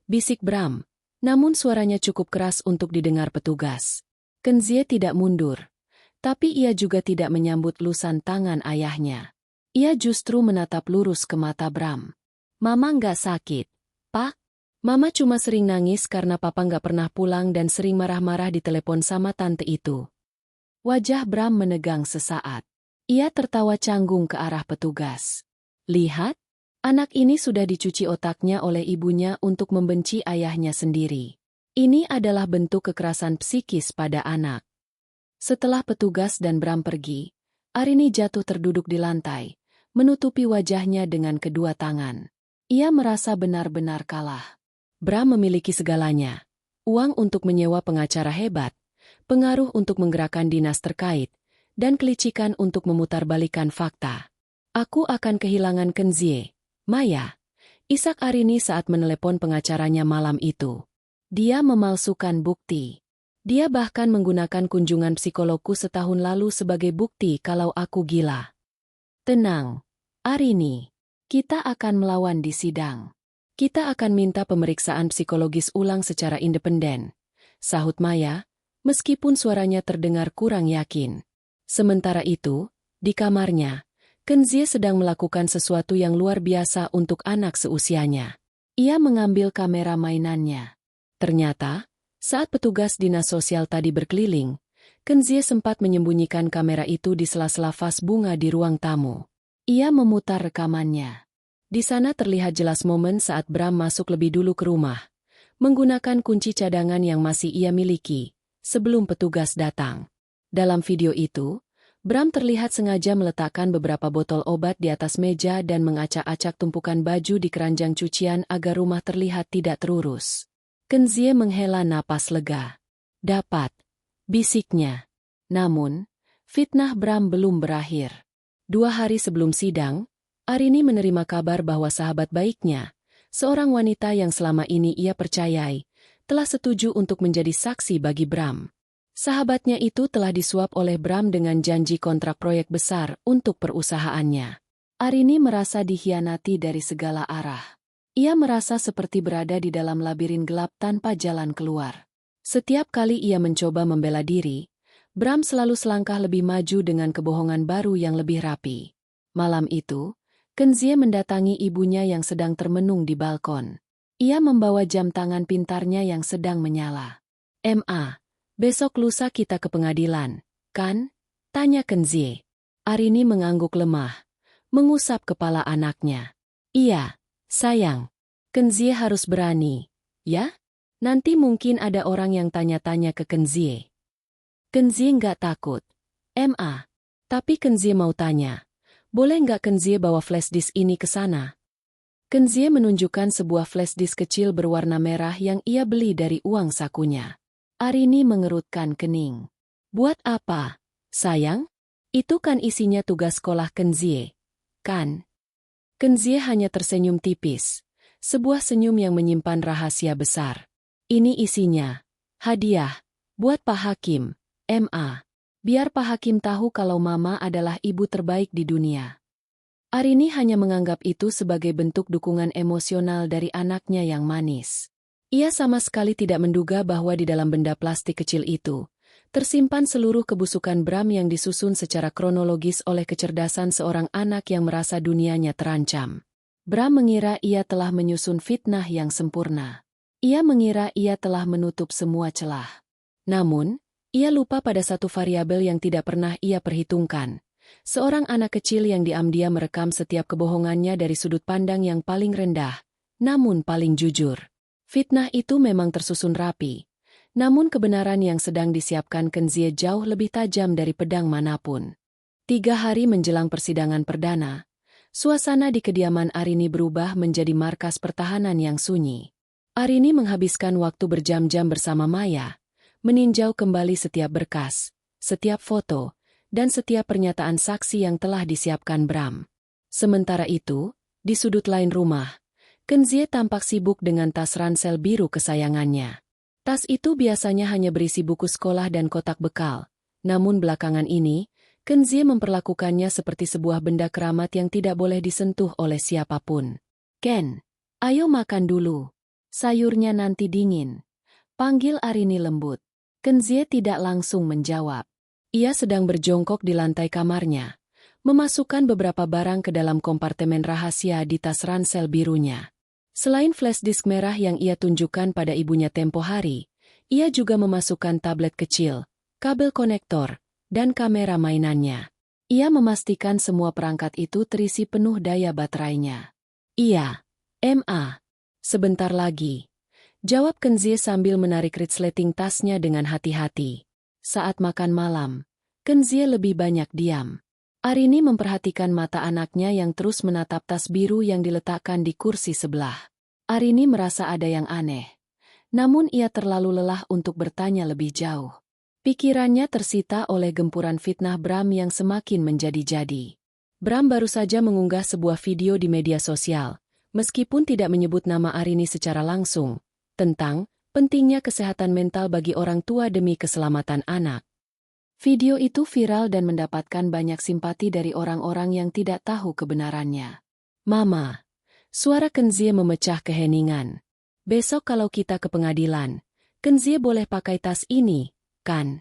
Bisik Bram, namun suaranya cukup keras untuk didengar petugas. Kenzie tidak mundur, tapi ia juga tidak menyambut lusan tangan ayahnya. Ia justru menatap lurus ke mata Bram. Mama nggak sakit, Pak. Mama cuma sering nangis karena Papa nggak pernah pulang dan sering marah-marah di telepon sama tante itu. Wajah Bram menegang sesaat. Ia tertawa canggung ke arah petugas. Lihat, anak ini sudah dicuci otaknya oleh ibunya untuk membenci ayahnya sendiri. Ini adalah bentuk kekerasan psikis pada anak. Setelah petugas dan Bram pergi, Arini jatuh terduduk di lantai, menutupi wajahnya dengan kedua tangan. Ia merasa benar-benar kalah. Bram memiliki segalanya. Uang untuk menyewa pengacara hebat, pengaruh untuk menggerakkan dinas terkait, dan kelicikan untuk memutarbalikkan fakta. Aku akan kehilangan Kenzie, Maya, isak Arini saat menelepon pengacaranya malam itu. Dia memalsukan bukti. Dia bahkan menggunakan kunjungan psikologku setahun lalu sebagai bukti kalau aku gila. Tenang, Arini. Kita akan melawan di sidang. Kita akan minta pemeriksaan psikologis ulang secara independen, sahut Maya, meskipun suaranya terdengar kurang yakin. Sementara itu, di kamarnya, Kenzie sedang melakukan sesuatu yang luar biasa untuk anak seusianya. Ia mengambil kamera mainannya. Ternyata, saat petugas dinas sosial tadi berkeliling, Kenzie sempat menyembunyikan kamera itu di sela-sela vas bunga di ruang tamu. Ia memutar rekamannya. Di sana terlihat jelas momen saat Bram masuk lebih dulu ke rumah, menggunakan kunci cadangan yang masih ia miliki, sebelum petugas datang. Dalam video itu, Bram terlihat sengaja meletakkan beberapa botol obat di atas meja dan mengacak-acak tumpukan baju di keranjang cucian agar rumah terlihat tidak terurus. Kenzie menghela napas lega. Dapat, bisiknya. Namun, fitnah Bram belum berakhir. 2 hari sebelum sidang, Arini menerima kabar bahwa sahabat baiknya, seorang wanita yang selama ini ia percayai, telah setuju untuk menjadi saksi bagi Bram. Sahabatnya itu telah disuap oleh Bram dengan janji kontrak proyek besar untuk perusahaannya. Arini merasa dikhianati dari segala arah. Ia merasa seperti berada di dalam labirin gelap tanpa jalan keluar. Setiap kali ia mencoba membela diri, Bram selalu selangkah lebih maju dengan kebohongan baru yang lebih rapi. Malam itu, Kenzie mendatangi ibunya yang sedang termenung di balkon. Ia membawa jam tangan pintarnya yang sedang menyala. "Ma, besok lusa kita ke pengadilan, kan?" tanya Kenzie. Arini mengangguk lemah, mengusap kepala anaknya. "Iya, sayang. Kenzie harus berani, ya? Nanti mungkin ada orang yang tanya-tanya ke Kenzie." Kenzie nggak takut. "Ma, tapi Kenzie mau tanya. Boleh nggak Kenzie bawa flashdisk ini ke sana?" Kenzie menunjukkan sebuah flashdisk kecil berwarna merah yang ia beli dari uang sakunya. Arini mengerutkan kening. "Buat apa, sayang? Itu kan isinya tugas sekolah Kenzie, kan?" Kenzie hanya tersenyum tipis. Sebuah senyum yang menyimpan rahasia besar. "Ini isinya. Hadiah. Buat Pak Hakim, Ma. Biar Pak Hakim tahu kalau Mama adalah ibu terbaik di dunia." Arini hanya menganggap itu sebagai bentuk dukungan emosional dari anaknya yang manis. Ia sama sekali tidak menduga bahwa di dalam benda plastik kecil itu tersimpan seluruh kebusukan Bram yang disusun secara kronologis oleh kecerdasan seorang anak yang merasa dunianya terancam. Bram mengira ia telah menyusun fitnah yang sempurna. Ia mengira ia telah menutup semua celah. Namun, ia lupa pada satu variabel yang tidak pernah ia perhitungkan. Seorang anak kecil yang diam-diam merekam setiap kebohongannya dari sudut pandang yang paling rendah, namun paling jujur. Fitnah itu memang tersusun rapi, namun kebenaran yang sedang disiapkan Kenzie jauh lebih tajam dari pedang manapun. 3 hari menjelang persidangan perdana, suasana di kediaman Arini berubah menjadi markas pertahanan yang sunyi. Arini menghabiskan waktu berjam-jam bersama Maya, meninjau kembali setiap berkas, setiap foto, dan setiap pernyataan saksi yang telah disiapkan Bram. Sementara itu, di sudut lain rumah, Kenzie tampak sibuk dengan tas ransel biru kesayangannya. Tas itu biasanya hanya berisi buku sekolah dan kotak bekal, namun belakangan ini, Kenzie memperlakukannya seperti sebuah benda keramat yang tidak boleh disentuh oleh siapapun. "Ken, ayo makan dulu. Sayurnya nanti dingin," panggil Arini lembut. Kenzie tidak langsung menjawab. Ia sedang berjongkok di lantai kamarnya, memasukkan beberapa barang ke dalam kompartemen rahasia di tas ransel birunya. Selain flashdisk merah yang ia tunjukkan pada ibunya tempo hari, ia juga memasukkan tablet kecil, kabel konektor, dan kamera mainannya. Ia memastikan semua perangkat itu terisi penuh daya baterainya. "Iya, Ma. Sebentar lagi," jawab Kenzie sambil menarik resleting tasnya dengan hati-hati. Saat makan malam, Kenzie lebih banyak diam. Arini memperhatikan mata anaknya yang terus menatap tas biru yang diletakkan di kursi sebelah. Arini merasa ada yang aneh. Namun ia terlalu lelah untuk bertanya lebih jauh. Pikirannya tersita oleh gempuran fitnah Bram yang semakin menjadi-jadi. Bram baru saja mengunggah sebuah video di media sosial, meskipun tidak menyebut nama Arini secara langsung, tentang pentingnya kesehatan mental bagi orang tua demi keselamatan anak. Video itu viral dan mendapatkan banyak simpati dari orang-orang yang tidak tahu kebenarannya. "Mama," suara Kenzie memecah keheningan. "Besok kalau kita ke pengadilan, Kenzie boleh pakai tas ini, kan?"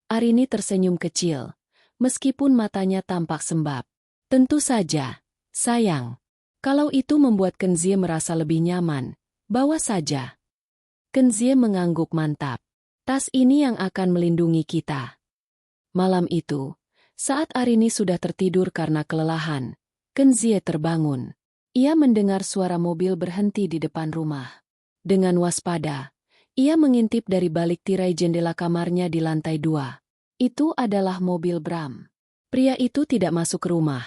Arini tersenyum kecil, meskipun matanya tampak sembab. "Tentu saja, sayang. Kalau itu membuat Kenzie merasa lebih nyaman, bawa saja." Kenzie mengangguk mantap. "Tas ini yang akan melindungi kita." Malam itu, saat Arini sudah tertidur karena kelelahan, Kenzie terbangun. Ia mendengar suara mobil berhenti di depan rumah. Dengan waspada, ia mengintip dari balik tirai jendela kamarnya di lantai 2. Itu adalah mobil Bram. Pria itu tidak masuk ke rumah,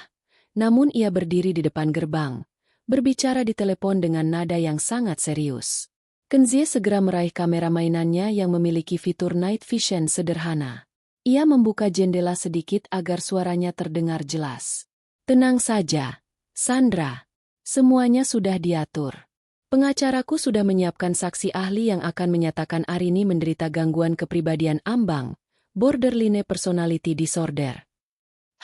namun ia berdiri di depan gerbang, berbicara di telepon dengan nada yang sangat serius. Kenzie segera meraih kamera mainannya yang memiliki fitur night vision sederhana. Ia membuka jendela sedikit agar suaranya terdengar jelas. "Tenang saja, Sandra. Semuanya sudah diatur. Pengacaraku sudah menyiapkan saksi ahli yang akan menyatakan Arini menderita gangguan kepribadian ambang, borderline personality disorder.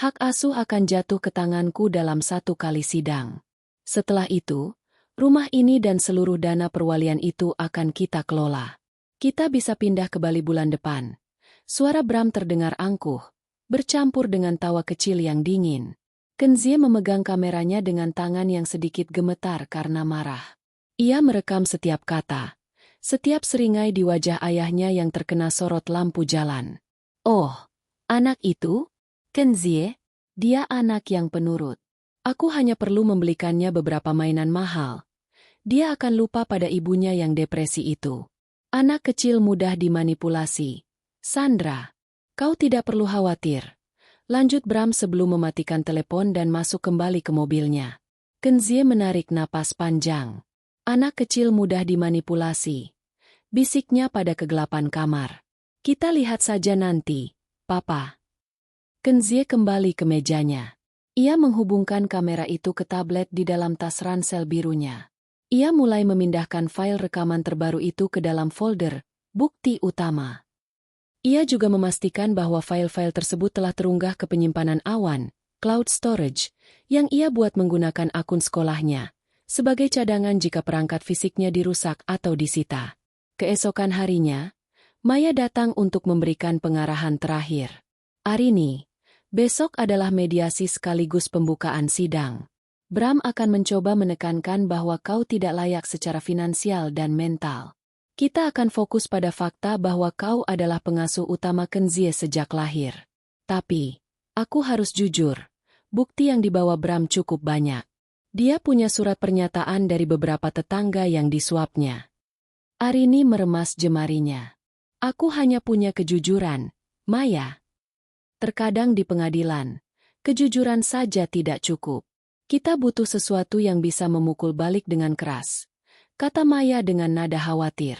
Hak asuh akan jatuh ke tanganku dalam 1 kali sidang. Setelah itu, rumah ini dan seluruh dana perwalian itu akan kita kelola. Kita bisa pindah ke Bali bulan depan." Suara Bram terdengar angkuh, bercampur dengan tawa kecil yang dingin. Kenzie memegang kameranya dengan tangan yang sedikit gemetar karena marah. Ia merekam setiap kata, setiap seringai di wajah ayahnya yang terkena sorot lampu jalan. Oh, anak itu? Kenzie? Dia anak yang penurut. Aku hanya perlu membelikannya beberapa mainan mahal. Dia akan lupa pada ibunya yang depresi itu. Anak kecil mudah dimanipulasi. Sandra, kau tidak perlu khawatir. Lanjut Bram sebelum mematikan telepon dan masuk kembali ke mobilnya. Kenzie menarik napas panjang. Anak kecil mudah dimanipulasi. Bisiknya pada kegelapan kamar. Kita lihat saja nanti, Papa. Kenzie kembali ke mejanya. Ia menghubungkan kamera itu ke tablet di dalam tas ransel birunya. Ia mulai memindahkan file rekaman terbaru itu ke dalam folder, bukti utama. Ia juga memastikan bahwa file-file tersebut telah terunggah ke penyimpanan awan, cloud storage, yang ia buat menggunakan akun sekolahnya, sebagai cadangan jika perangkat fisiknya dirusak atau disita. Keesokan harinya, Maya datang untuk memberikan pengarahan terakhir. Arini, besok adalah mediasi sekaligus pembukaan sidang. Bram akan mencoba menekankan bahwa kau tidak layak secara finansial dan mental. Kita akan fokus pada fakta bahwa kau adalah pengasuh utama Kenzie sejak lahir. Tapi, aku harus jujur, bukti yang dibawa Bram cukup banyak. Dia punya surat pernyataan dari beberapa tetangga yang disuapnya. Arini meremas jemarinya. Aku hanya punya kejujuran, Maya. Terkadang di pengadilan, kejujuran saja tidak cukup. Kita butuh sesuatu yang bisa memukul balik dengan keras, kata Maya dengan nada khawatir.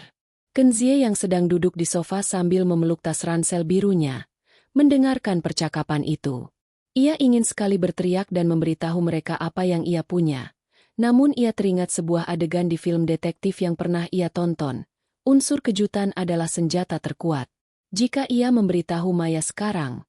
Kenzie yang sedang duduk di sofa sambil memeluk tas ransel birunya, mendengarkan percakapan itu. Ia ingin sekali berteriak dan memberitahu mereka apa yang ia punya. Namun ia teringat sebuah adegan di film detektif yang pernah ia tonton. Unsur kejutan adalah senjata terkuat. Jika ia memberitahu Maya sekarang,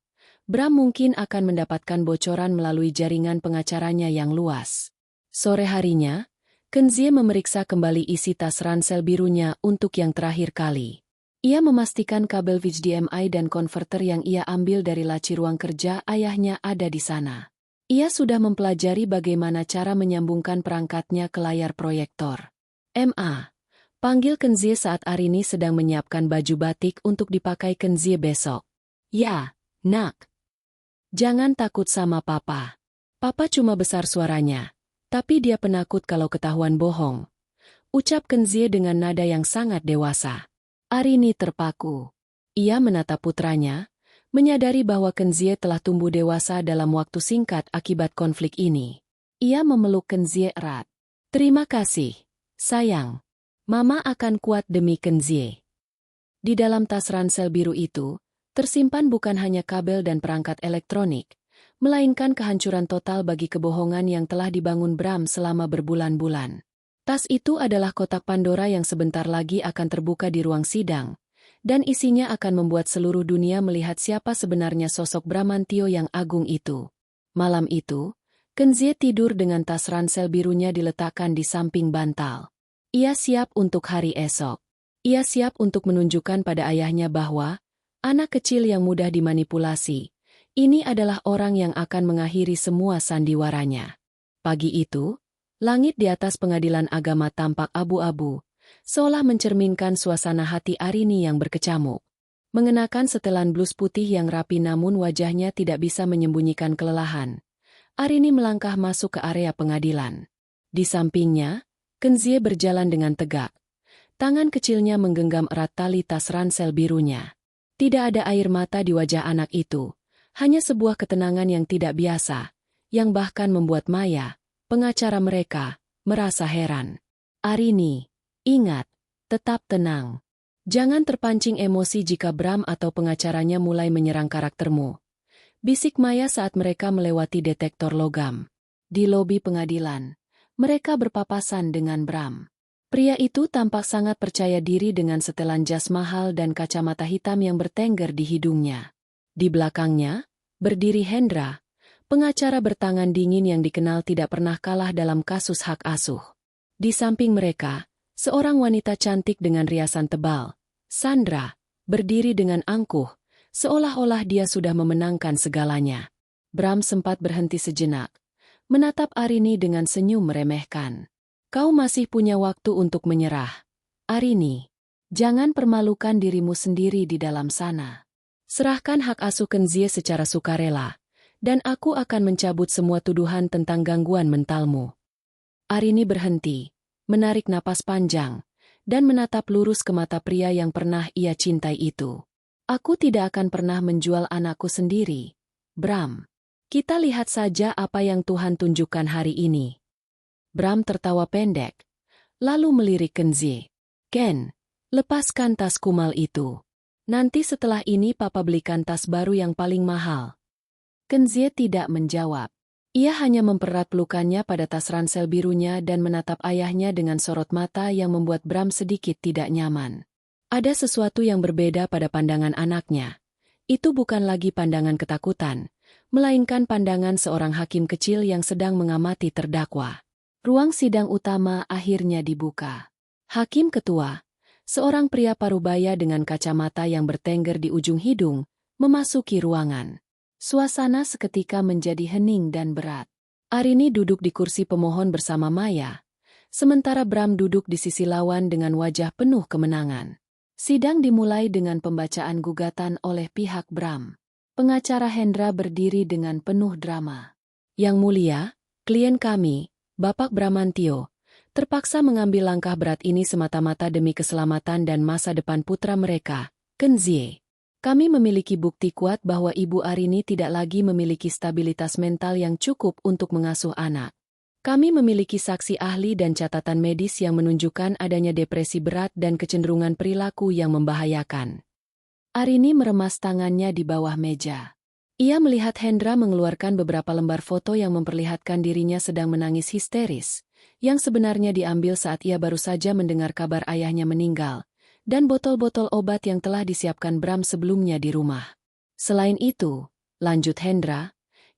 Bram mungkin akan mendapatkan bocoran melalui jaringan pengacaranya yang luas. Sore harinya, Kenzie memeriksa kembali isi tas ransel birunya untuk yang terakhir kali. Ia memastikan kabel HDMI dan konverter yang ia ambil dari laci ruang kerja ayahnya ada di sana. Ia sudah mempelajari bagaimana cara menyambungkan perangkatnya ke layar proyektor. Ma, panggil Kenzie saat Arini sedang menyiapkan baju batik untuk dipakai Kenzie besok. Ya, nak. Jangan takut sama Papa. Papa cuma besar suaranya. Tapi dia penakut kalau ketahuan bohong. Ucap Kenzie dengan nada yang sangat dewasa. Arini terpaku. Ia menatap putranya, menyadari bahwa Kenzie telah tumbuh dewasa dalam waktu singkat akibat konflik ini. Ia memeluk Kenzie erat. Terima kasih, sayang. Mama akan kuat demi Kenzie. Di dalam tas ransel biru itu, tersimpan bukan hanya kabel dan perangkat elektronik, melainkan kehancuran total bagi kebohongan yang telah dibangun Bram selama berbulan-bulan. Tas itu adalah kotak Pandora yang sebentar lagi akan terbuka di ruang sidang, dan isinya akan membuat seluruh dunia melihat siapa sebenarnya sosok Bramantio yang agung itu. Malam itu, Kenzie tidur dengan tas ransel birunya diletakkan di samping bantal. Ia siap untuk hari esok. Ia siap untuk menunjukkan pada ayahnya bahwa anak kecil yang mudah dimanipulasi, ini adalah orang yang akan mengakhiri semua sandiwaranya. Pagi itu, langit di atas pengadilan agama tampak abu-abu, seolah mencerminkan suasana hati Arini yang berkecamuk. Mengenakan setelan blus putih yang rapi namun wajahnya tidak bisa menyembunyikan kelelahan, Arini melangkah masuk ke area pengadilan. Di sampingnya, Kenzie berjalan dengan tegak. Tangan kecilnya menggenggam erat tali tas ransel birunya. Tidak ada air mata di wajah anak itu. Hanya sebuah ketenangan yang tidak biasa, yang bahkan membuat Maya, pengacara mereka, merasa heran. Arini, ingat, tetap tenang. Jangan terpancing emosi jika Bram atau pengacaranya mulai menyerang karaktermu. Bisik Maya saat mereka melewati detektor logam. Di lobi pengadilan, mereka berpapasan dengan Bram. Pria itu tampak sangat percaya diri dengan setelan jas mahal dan kacamata hitam yang bertengger di hidungnya. Di belakangnya, berdiri Hendra, pengacara bertangan dingin yang dikenal tidak pernah kalah dalam kasus hak asuh. Di samping mereka, seorang wanita cantik dengan riasan tebal, Sandra, berdiri dengan angkuh, seolah-olah dia sudah memenangkan segalanya. Bram sempat berhenti sejenak, menatap Arini dengan senyum meremehkan. Kau masih punya waktu untuk menyerah. Arini, jangan permalukan dirimu sendiri di dalam sana. Serahkan hak asuh Kenzie secara sukarela, dan aku akan mencabut semua tuduhan tentang gangguan mentalmu. Arini berhenti, menarik napas panjang, dan menatap lurus ke mata pria yang pernah ia cintai itu. Aku tidak akan pernah menjual anakku sendiri, Bram. Kita lihat saja apa yang Tuhan tunjukkan hari ini. Bram tertawa pendek, lalu melirik Kenzie. Ken, lepaskan tas kumal itu. Nanti setelah ini papa belikan tas baru yang paling mahal. Kenzie tidak menjawab. Ia hanya mempererat pelukannya pada tas ransel birunya dan menatap ayahnya dengan sorot mata yang membuat Bram sedikit tidak nyaman. Ada sesuatu yang berbeda pada pandangan anaknya. Itu bukan lagi pandangan ketakutan, melainkan pandangan seorang hakim kecil yang sedang mengamati terdakwa. Ruang sidang utama akhirnya dibuka. Hakim ketua, seorang pria parubaya dengan kacamata yang bertengger di ujung hidung, memasuki ruangan. Suasana seketika menjadi hening dan berat. Arini duduk di kursi pemohon bersama Maya, sementara Bram duduk di sisi lawan dengan wajah penuh kemenangan. Sidang dimulai dengan pembacaan gugatan oleh pihak Bram. Pengacara Hendra berdiri dengan penuh drama. Yang mulia, klien kami, Bapak Bramantio, terpaksa mengambil langkah berat ini semata-mata demi keselamatan dan masa depan putra mereka, Kenzie. Kami memiliki bukti kuat bahwa Ibu Arini tidak lagi memiliki stabilitas mental yang cukup untuk mengasuh anak. Kami memiliki saksi ahli dan catatan medis yang menunjukkan adanya depresi berat dan kecenderungan perilaku yang membahayakan. Arini meremas tangannya di bawah meja. Ia melihat Hendra mengeluarkan beberapa lembar foto yang memperlihatkan dirinya sedang menangis histeris, yang sebenarnya diambil saat ia baru saja mendengar kabar ayahnya meninggal, dan botol-botol obat yang telah disiapkan Bram sebelumnya di rumah. Selain itu, lanjut Hendra,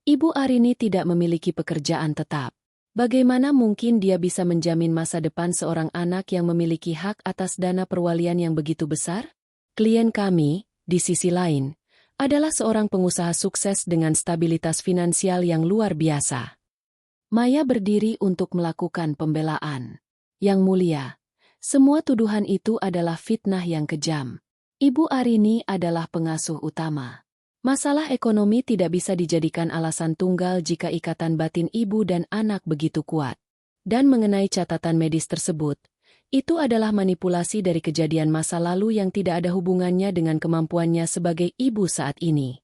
Ibu Arini tidak memiliki pekerjaan tetap. Bagaimana mungkin dia bisa menjamin masa depan seorang anak yang memiliki hak atas dana perwalian yang begitu besar? Klien kami, di sisi lain, adalah seorang pengusaha sukses dengan stabilitas finansial yang luar biasa. Maya berdiri untuk melakukan pembelaan. Yang mulia, semua tuduhan itu adalah fitnah yang kejam. Ibu Arini adalah pengasuh utama. Masalah ekonomi tidak bisa dijadikan alasan tunggal jika ikatan batin ibu dan anak begitu kuat. Dan mengenai catatan medis tersebut, itu adalah manipulasi dari kejadian masa lalu yang tidak ada hubungannya dengan kemampuannya sebagai ibu saat ini.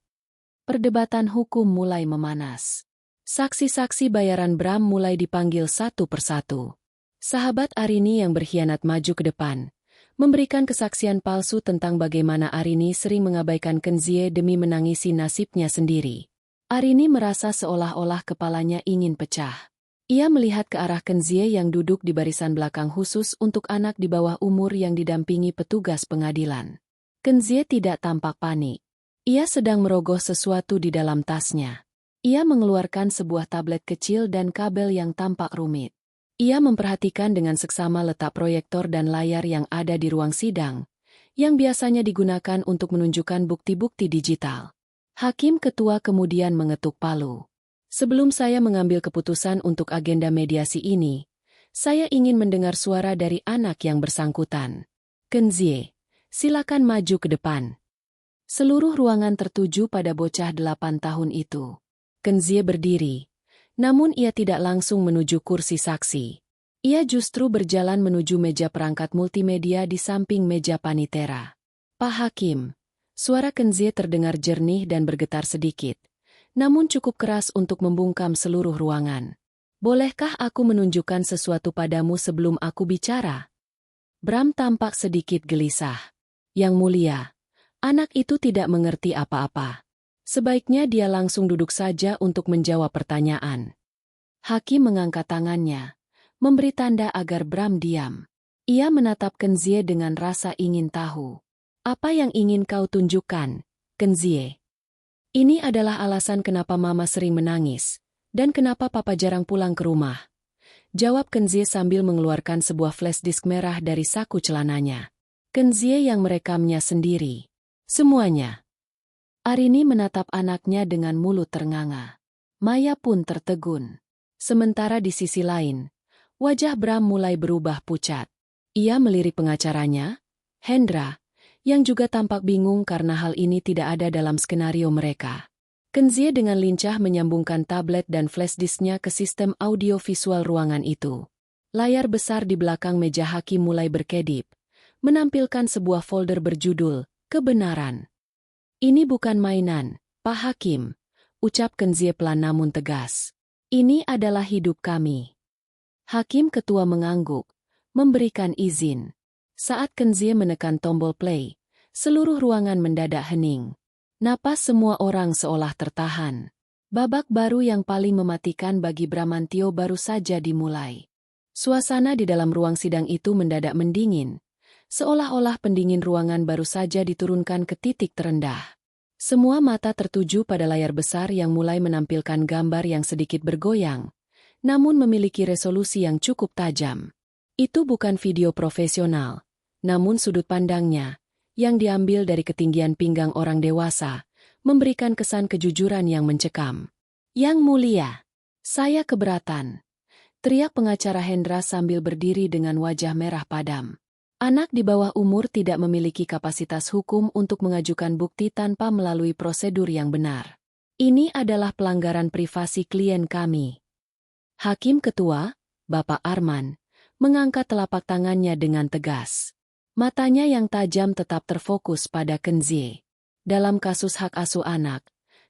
Perdebatan hukum mulai memanas. Saksi-saksi bayaran Bram mulai dipanggil satu persatu. Sahabat Arini yang berkhianat maju ke depan, memberikan kesaksian palsu tentang bagaimana Arini sering mengabaikan Kenzie demi menangisi nasibnya sendiri. Arini merasa seolah-olah kepalanya ingin pecah. Ia melihat ke arah Kenzie yang duduk di barisan belakang khusus untuk anak di bawah umur yang didampingi petugas pengadilan. Kenzie tidak tampak panik. Ia sedang merogoh sesuatu di dalam tasnya. Ia mengeluarkan sebuah tablet kecil dan kabel yang tampak rumit. Ia memperhatikan dengan seksama letak proyektor dan layar yang ada di ruang sidang, yang biasanya digunakan untuk menunjukkan bukti-bukti digital. Hakim ketua kemudian mengetuk palu. Sebelum saya mengambil keputusan untuk agenda mediasi ini, saya ingin mendengar suara dari anak yang bersangkutan. Kenzie, silakan maju ke depan. Seluruh ruangan tertuju pada bocah 8 tahun itu. Kenzie berdiri. Namun ia tidak langsung menuju kursi saksi. Ia justru berjalan menuju meja perangkat multimedia di samping meja panitera. Pak Hakim, suara Kenzie terdengar jernih dan bergetar sedikit, namun cukup keras untuk membungkam seluruh ruangan. Bolehkah aku menunjukkan sesuatu padamu sebelum aku bicara? Bram tampak sedikit gelisah. Yang mulia, anak itu tidak mengerti apa-apa. Sebaiknya dia langsung duduk saja untuk menjawab pertanyaan. Hakim mengangkat tangannya, memberi tanda agar Bram diam. Ia menatap Kenzie dengan rasa ingin tahu. Apa yang ingin kau tunjukkan, Kenzie? Ini adalah alasan kenapa Mama sering menangis, dan kenapa Papa jarang pulang ke rumah. Jawab Kenzie sambil mengeluarkan sebuah flash disk merah dari saku celananya. Kenzie yang merekamnya sendiri. Semuanya. Arini menatap anaknya dengan mulut ternganga. Maya pun tertegun. Sementara di sisi lain, Wajah Bram mulai berubah pucat. Ia melirik pengacaranya, Hendra, yang juga tampak bingung karena hal ini tidak ada dalam skenario mereka. Kenzie dengan lincah menyambungkan tablet dan flash disknya ke sistem audio visual ruangan itu. Layar besar di belakang meja hakim mulai berkedip, menampilkan sebuah folder berjudul, Kebenaran. Ini bukan mainan, Pak Hakim, ucap Kenzie pelan namun tegas. Ini adalah hidup kami. Hakim ketua mengangguk, memberikan izin. Saat Kenzie menekan tombol play, seluruh ruangan mendadak hening. Napas semua orang seolah tertahan. Babak baru yang paling mematikan bagi Bramantio baru saja dimulai. Suasana di dalam ruang sidang itu mendadak mendingin, seolah-olah pendingin ruangan baru saja diturunkan ke titik terendah. Semua mata tertuju pada layar besar yang mulai menampilkan gambar yang sedikit bergoyang, namun memiliki resolusi yang cukup tajam. Itu bukan video profesional, namun sudut pandangnya, yang diambil dari ketinggian pinggang orang dewasa, memberikan kesan kejujuran yang mencekam. Yang mulia, saya keberatan, teriak pengacara Hendra sambil berdiri dengan wajah merah padam. Anak di bawah umur tidak memiliki kapasitas hukum untuk mengajukan bukti tanpa melalui prosedur yang benar. Ini adalah pelanggaran privasi klien kami. Hakim Ketua, Bapak Arman, mengangkat telapak tangannya dengan tegas. Matanya yang tajam tetap terfokus pada Kenzie. Dalam kasus hak asuh anak,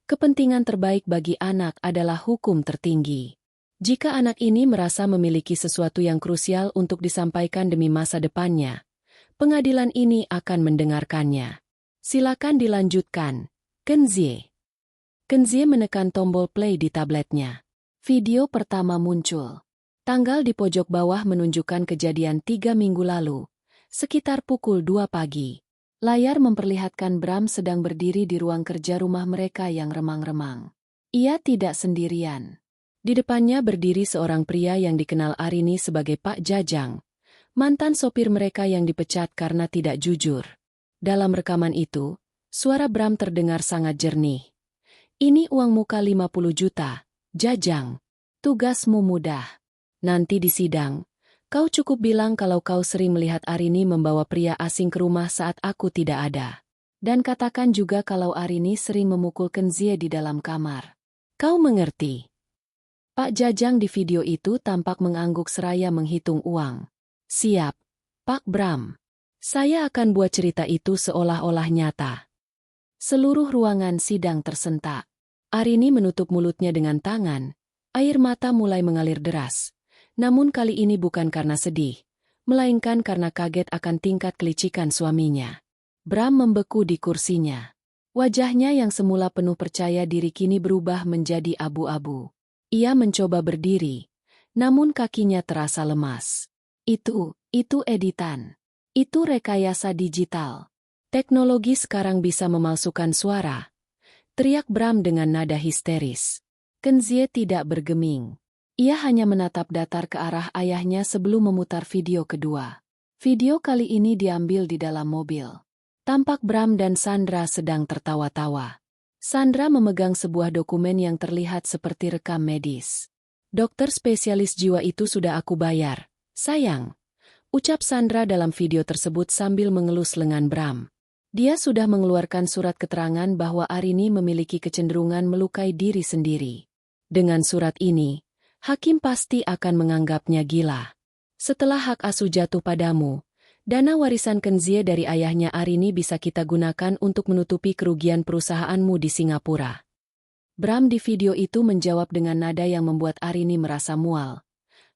kepentingan terbaik bagi anak adalah hukum tertinggi. Jika anak ini merasa memiliki sesuatu yang krusial untuk disampaikan demi masa depannya, pengadilan ini akan mendengarkannya. Silakan dilanjutkan, Kenzie. Kenzie menekan tombol play di tabletnya. Video pertama muncul. Tanggal di pojok bawah menunjukkan kejadian 3 minggu lalu, sekitar pukul 2 pagi. Layar memperlihatkan Bram sedang berdiri di ruang kerja rumah mereka yang remang-remang. Ia tidak sendirian. Di depannya berdiri seorang pria yang dikenal Arini sebagai Pak Jajang, mantan sopir mereka yang dipecat karena tidak jujur. Dalam rekaman itu, suara Bram terdengar sangat jernih. Ini uang muka 50 juta, Jajang. Tugasmu mudah. Nanti di sidang, kau cukup bilang kalau kau sering melihat Arini membawa pria asing ke rumah saat aku tidak ada. Dan katakan juga kalau Arini sering memukul Kenzie di dalam kamar. Kau mengerti? Pak Jajang di video itu tampak mengangguk seraya menghitung uang. Siap, Pak Bram. Saya akan buat cerita itu seolah-olah nyata. Seluruh ruangan sidang tersentak. Arini menutup mulutnya dengan tangan, air mata mulai mengalir deras. Namun kali ini bukan karena sedih, melainkan karena kaget akan tingkat kelicikan suaminya. Bram membeku di kursinya. Wajahnya yang semula penuh percaya diri kini berubah menjadi abu-abu. Ia mencoba berdiri, namun kakinya terasa lemas. Itu editan. Itu rekayasa digital. Teknologi sekarang bisa memalsukan suara. Teriak Bram dengan nada histeris. Kenzie tidak bergeming. Ia hanya menatap datar ke arah ayahnya sebelum memutar video kedua. Video kali ini diambil di dalam mobil. Tampak Bram dan Sandra sedang tertawa-tawa. Sandra memegang sebuah dokumen yang terlihat seperti rekam medis. Dokter spesialis jiwa itu sudah aku bayar, sayang. Ucap Sandra dalam video tersebut sambil mengelus lengan Bram. Dia sudah mengeluarkan surat keterangan bahwa Arini memiliki kecenderungan melukai diri sendiri. Dengan surat ini, hakim pasti akan menganggapnya gila. Setelah hak asuh jatuh padamu, dana warisan Kenzie dari ayahnya Arini bisa kita gunakan untuk menutupi kerugian perusahaanmu di Singapura. Bram di video itu menjawab dengan nada yang membuat Arini merasa mual.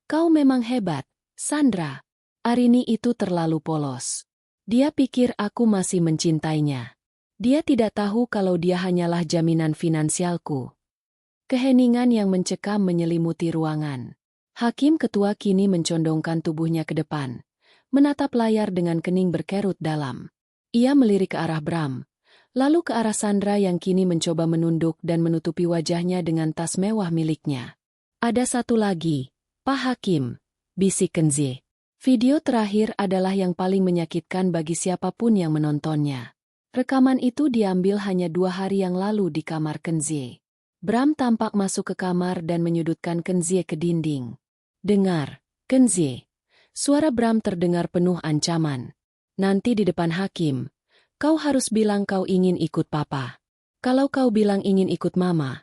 Kau memang hebat, Sandra. Arini itu terlalu polos. Dia pikir aku masih mencintainya. Dia tidak tahu kalau dia hanyalah jaminan finansialku. Keheningan yang mencekam menyelimuti ruangan. Hakim ketua kini mencondongkan tubuhnya ke depan, menatap layar dengan kening berkerut dalam. Ia melirik ke arah Bram, lalu ke arah Sandra yang kini mencoba menunduk dan menutupi wajahnya dengan tas mewah miliknya. Ada satu lagi, Pak Hakim, bisik Kenzie. Video terakhir adalah yang paling menyakitkan bagi siapapun yang menontonnya. Rekaman itu diambil hanya 2 hari yang lalu di kamar Kenzie. Bram tampak masuk ke kamar dan menyudutkan Kenzie ke dinding. Dengar, Kenzie. Suara Bram terdengar penuh ancaman. Nanti di depan hakim, kau harus bilang kau ingin ikut papa. Kalau kau bilang ingin ikut mama,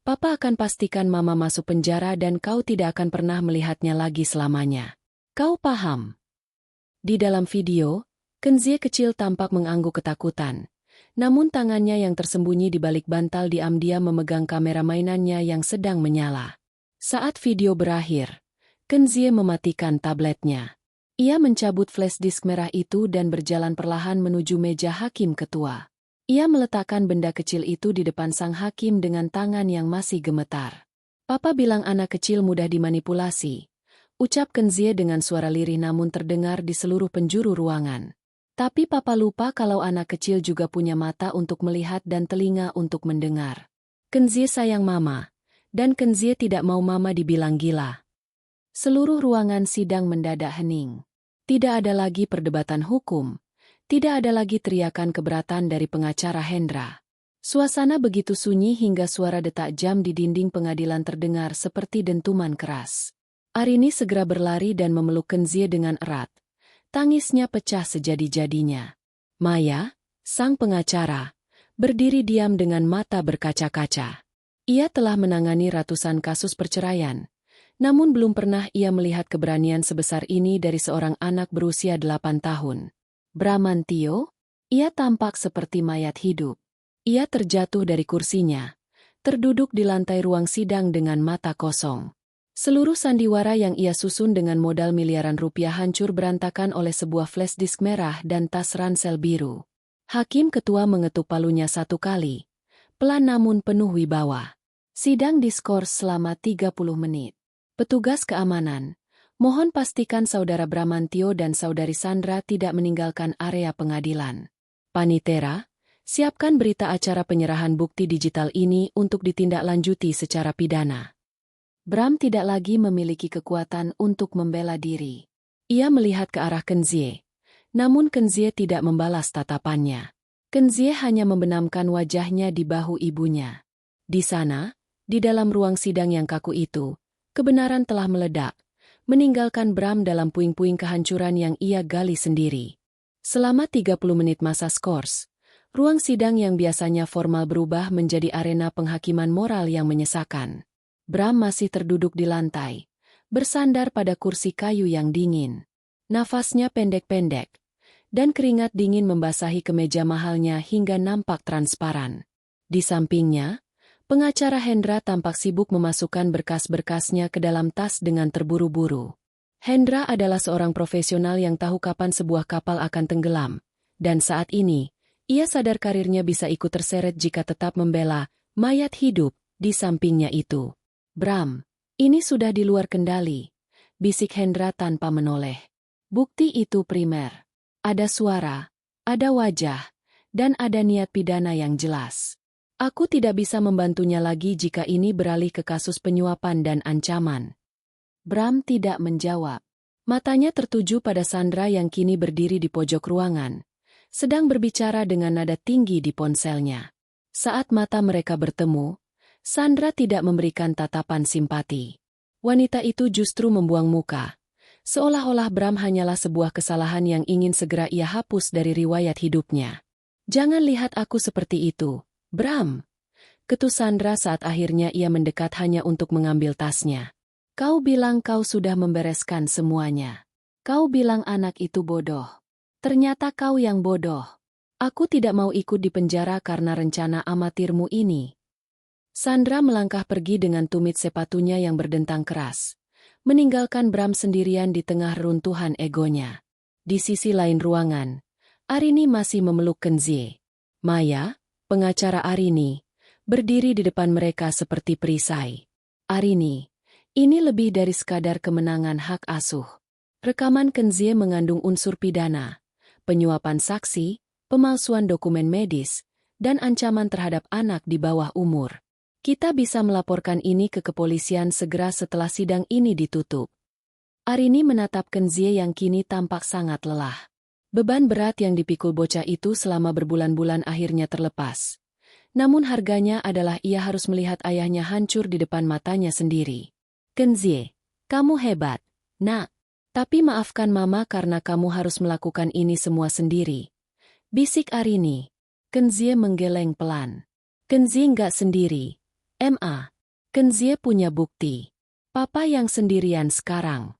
papa akan pastikan mama masuk penjara dan kau tidak akan pernah melihatnya lagi selamanya. Kau paham? Di dalam video, Kenzie kecil tampak mengangguk ketakutan. Namun tangannya yang tersembunyi di balik bantal diam-diam memegang kamera mainannya yang sedang menyala. Saat video berakhir, Kenzie mematikan tabletnya. Ia mencabut flash disk merah itu dan berjalan perlahan menuju meja hakim ketua. Ia meletakkan benda kecil itu di depan sang hakim dengan tangan yang masih gemetar. Papa bilang anak kecil mudah dimanipulasi, ucap Kenzie dengan suara lirih namun terdengar di seluruh penjuru ruangan. Tapi papa lupa kalau anak kecil juga punya mata untuk melihat dan telinga untuk mendengar. Kenzie sayang mama, dan Kenzie tidak mau mama dibilang gila. Seluruh ruangan sidang mendadak hening. Tidak ada lagi perdebatan hukum. Tidak ada lagi teriakan keberatan dari pengacara Hendra. Suasana begitu sunyi hingga suara detak jam di dinding pengadilan terdengar seperti dentuman keras. Arini segera berlari dan memeluk Kenzie dengan erat. Tangisnya pecah sejadi-jadinya. Maya, sang pengacara, berdiri diam dengan mata berkaca-kaca. Ia telah menangani ratusan kasus perceraian. Namun belum pernah ia melihat keberanian sebesar ini dari seorang anak berusia 8 tahun. Bramantio? Ia tampak seperti mayat hidup. Ia terjatuh dari kursinya, terduduk di lantai ruang sidang dengan mata kosong. Seluruh sandiwara yang ia susun dengan modal miliaran rupiah hancur berantakan oleh sebuah flash disk merah dan tas ransel biru. Hakim ketua mengetuk palunya 1 kali, pelan namun penuh wibawa. Sidang diskors selama 30 menit. Petugas keamanan, mohon pastikan Saudara Bramantio dan Saudari Sandra tidak meninggalkan area pengadilan. Panitera, siapkan berita acara penyerahan bukti digital ini untuk ditindaklanjuti secara pidana. Bram tidak lagi memiliki kekuatan untuk membela diri. Ia melihat ke arah Kenzie, namun Kenzie tidak membalas tatapannya. Kenzie hanya membenamkan wajahnya di bahu ibunya. Di sana, di dalam ruang sidang yang kaku itu, kebenaran telah meledak, meninggalkan Bram dalam puing-puing kehancuran yang ia gali sendiri. Selama 30 menit masa skors, ruang sidang yang biasanya formal berubah menjadi arena penghakiman moral yang menyesakan. Bram masih terduduk di lantai, bersandar pada kursi kayu yang dingin. Nafasnya pendek-pendek, dan keringat dingin membasahi kemeja mahalnya hingga nampak transparan. Di sampingnya, pengacara Hendra tampak sibuk memasukkan berkas-berkasnya ke dalam tas dengan terburu-buru. Hendra adalah seorang profesional yang tahu kapan sebuah kapal akan tenggelam, dan saat ini, ia sadar karirnya bisa ikut terseret jika tetap membela mayat hidup di sampingnya itu. Bram, ini sudah di luar kendali, bisik Hendra tanpa menoleh. Bukti itu primer. Ada suara, ada wajah, dan ada niat pidana yang jelas. Aku tidak bisa membantunya lagi jika ini beralih ke kasus penyuapan dan ancaman. Bram tidak menjawab. Matanya tertuju pada Sandra yang kini berdiri di pojok ruangan, sedang berbicara dengan nada tinggi di ponselnya. Saat mata mereka bertemu, Sandra tidak memberikan tatapan simpati. Wanita itu justru membuang muka, seolah-olah Bram hanyalah sebuah kesalahan yang ingin segera ia hapus dari riwayat hidupnya. Jangan lihat aku seperti itu, Bram, ketu Sandra saat akhirnya ia mendekat hanya untuk mengambil tasnya. Kau bilang kau sudah membereskan semuanya. Kau bilang anak itu bodoh. Ternyata kau yang bodoh. Aku tidak mau ikut di penjara karena rencana amatirmu ini. Sandra melangkah pergi dengan tumit sepatunya yang berdentang keras, meninggalkan Bram sendirian di tengah runtuhan egonya. Di sisi lain ruangan, Arini masih memeluk Kenzie. Maya, pengacara Arini, berdiri di depan mereka seperti perisai. Arini, ini lebih dari sekadar kemenangan hak asuh. Rekaman Kenzie mengandung unsur pidana, penyuapan saksi, pemalsuan dokumen medis, dan ancaman terhadap anak di bawah umur. Kita bisa melaporkan ini ke kepolisian segera setelah sidang ini ditutup. Arini menatap Kenzie yang kini tampak sangat lelah. Beban berat yang dipikul bocah itu selama berbulan-bulan akhirnya terlepas. Namun harganya adalah ia harus melihat ayahnya hancur di depan matanya sendiri. Kenzie, kamu hebat. "Nak, tapi maafkan Mama karena kamu harus melakukan ini semua sendiri," bisik Arini. Kenzie menggeleng pelan. "Kenzie nggak sendiri. Ma. Kenzie punya bukti. Papa yang sendirian sekarang."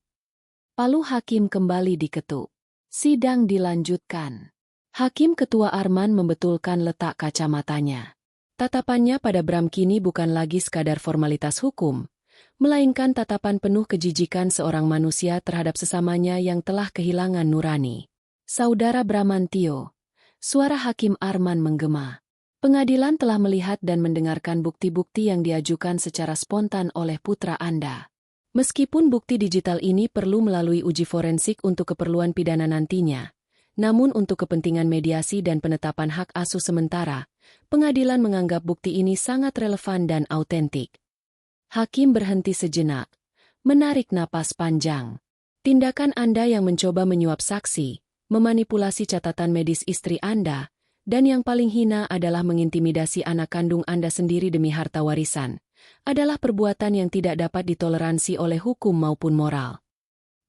Palu hakim kembali diketuk. Sidang dilanjutkan. Hakim Ketua Arman membetulkan letak kacamatanya. Tatapannya pada Bram kini bukan lagi sekadar formalitas hukum, melainkan tatapan penuh kejijikan seorang manusia terhadap sesamanya yang telah kehilangan nurani. "Saudara Bramantio," suara Hakim Arman menggema. "Pengadilan telah melihat dan mendengarkan bukti-bukti yang diajukan secara spontan oleh putra Anda. Meskipun bukti digital ini perlu melalui uji forensik untuk keperluan pidana nantinya, namun untuk kepentingan mediasi dan penetapan hak asuh sementara, pengadilan menganggap bukti ini sangat relevan dan autentik." Hakim berhenti sejenak, menarik napas panjang. "Tindakan Anda yang mencoba menyuap saksi, memanipulasi catatan medis istri Anda, dan yang paling hina adalah mengintimidasi anak kandung Anda sendiri demi harta warisan, adalah perbuatan yang tidak dapat ditoleransi oleh hukum maupun moral."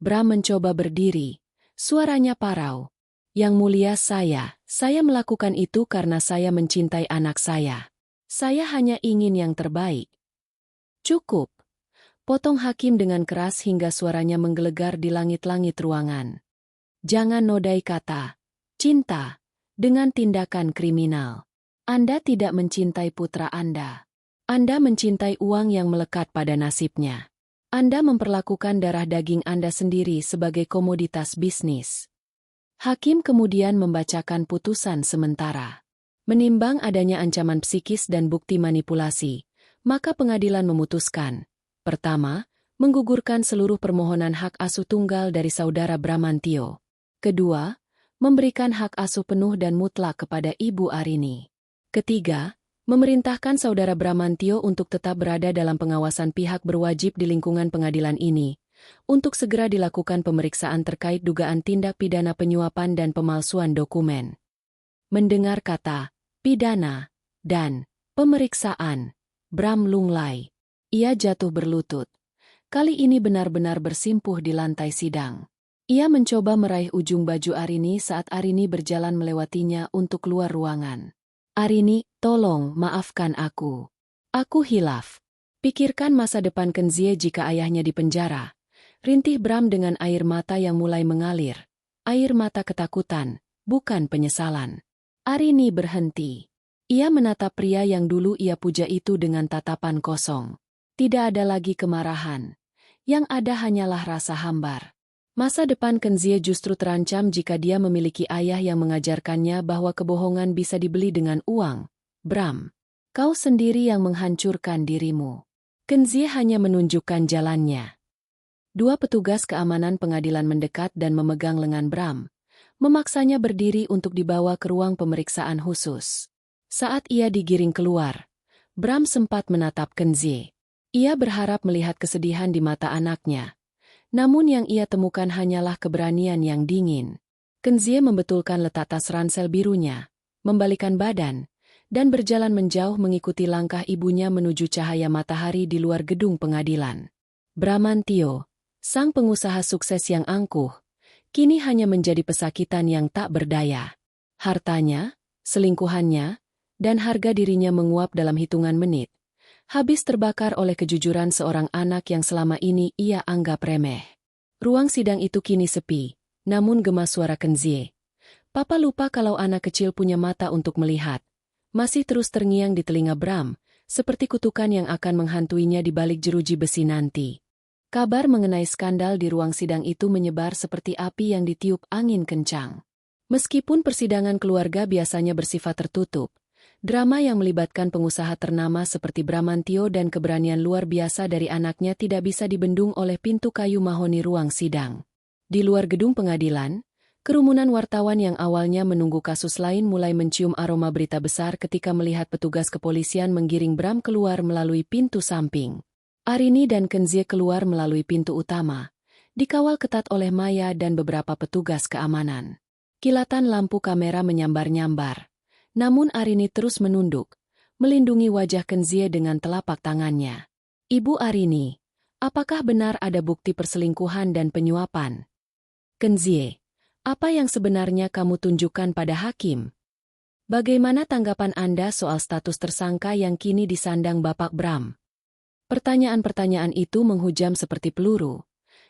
Bram mencoba berdiri, suaranya parau. "Yang mulia, saya melakukan itu karena saya mencintai anak saya. Saya hanya ingin yang terbaik." "Cukup," potong hakim dengan keras hingga suaranya menggelegar di langit-langit ruangan. "Jangan nodai kata cinta dengan tindakan kriminal. Anda tidak mencintai putra Anda. Anda mencintai uang yang melekat pada nasibnya. Anda memperlakukan darah daging Anda sendiri sebagai komoditas bisnis." Hakim kemudian membacakan putusan sementara. Menimbang adanya ancaman psikis dan bukti manipulasi, maka pengadilan memutuskan: pertama, menggugurkan seluruh permohonan hak asuh tunggal dari saudara Bramantio. Kedua, memberikan hak asuh penuh dan mutlak kepada Ibu Arini. Ketiga, memerintahkan saudara Bramantio untuk tetap berada dalam pengawasan pihak berwajib di lingkungan pengadilan ini, untuk segera dilakukan pemeriksaan terkait dugaan tindak pidana penyuapan dan pemalsuan dokumen. Mendengar kata pidana dan pemeriksaan, Bram lunglai. Ia jatuh berlutut. Kali ini benar-benar bersimpuh di lantai sidang. Ia mencoba meraih ujung baju Arini saat Arini berjalan melewatinya untuk keluar ruangan. "Arini, tolong maafkan aku. Aku hilaf. Pikirkan masa depan Kenzie jika ayahnya dipenjara." Rintih Bram dengan air mata yang mulai mengalir. Air mata ketakutan, bukan penyesalan. Arini berhenti. Ia menatap pria yang dulu ia puja itu dengan tatapan kosong. Tidak ada lagi kemarahan. Yang ada hanyalah rasa hambar. Masa depan Kenzie justru terancam jika dia memiliki ayah yang mengajarkannya bahwa kebohongan bisa dibeli dengan uang. "Bram, kau sendiri yang menghancurkan dirimu." Kenzie hanya menunjukkan jalannya. Dua petugas keamanan pengadilan mendekat dan memegang lengan Bram, memaksanya berdiri untuk dibawa ke ruang pemeriksaan khusus. Saat ia digiring keluar, Bram sempat menatap Kenzie. Ia berharap melihat kesedihan di mata anaknya. Namun yang ia temukan hanyalah keberanian yang dingin. Kenzie membetulkan letak tas ransel birunya, membalikan badan, dan berjalan menjauh mengikuti langkah ibunya menuju cahaya matahari di luar gedung pengadilan. Bramantio, sang pengusaha sukses yang angkuh, kini hanya menjadi pesakitan yang tak berdaya. Hartanya, selingkuhannya, dan harga dirinya menguap dalam hitungan menit, habis terbakar oleh kejujuran seorang anak yang selama ini ia anggap remeh. Ruang sidang itu kini sepi, namun gema suara Kenzie. "Papa lupa kalau anak kecil punya mata untuk melihat," masih terus terngiang di telinga Bram, seperti kutukan yang akan menghantuinya di balik jeruji besi nanti. Kabar mengenai skandal di ruang sidang itu menyebar seperti api yang ditiup angin kencang. Meskipun persidangan keluarga biasanya bersifat tertutup, drama yang melibatkan pengusaha ternama seperti Bramantio dan keberanian luar biasa dari anaknya tidak bisa dibendung oleh pintu kayu mahoni ruang sidang. Di luar gedung pengadilan, kerumunan wartawan yang awalnya menunggu kasus lain mulai mencium aroma berita besar ketika melihat petugas kepolisian menggiring Bram keluar melalui pintu samping. Arini dan Kenzie keluar melalui pintu utama, dikawal ketat oleh Maya dan beberapa petugas keamanan. Kilatan lampu kamera menyambar-nyambar. Namun Arini terus menunduk, melindungi wajah Kenzie dengan telapak tangannya. "Ibu Arini, Apakah benar ada bukti perselingkuhan dan penyuapan? Kenzie, apa yang sebenarnya kamu tunjukkan pada hakim? Bagaimana tanggapan Anda soal status tersangka yang kini disandang Bapak Bram? Pertanyaan-pertanyaan itu menghujam seperti peluru.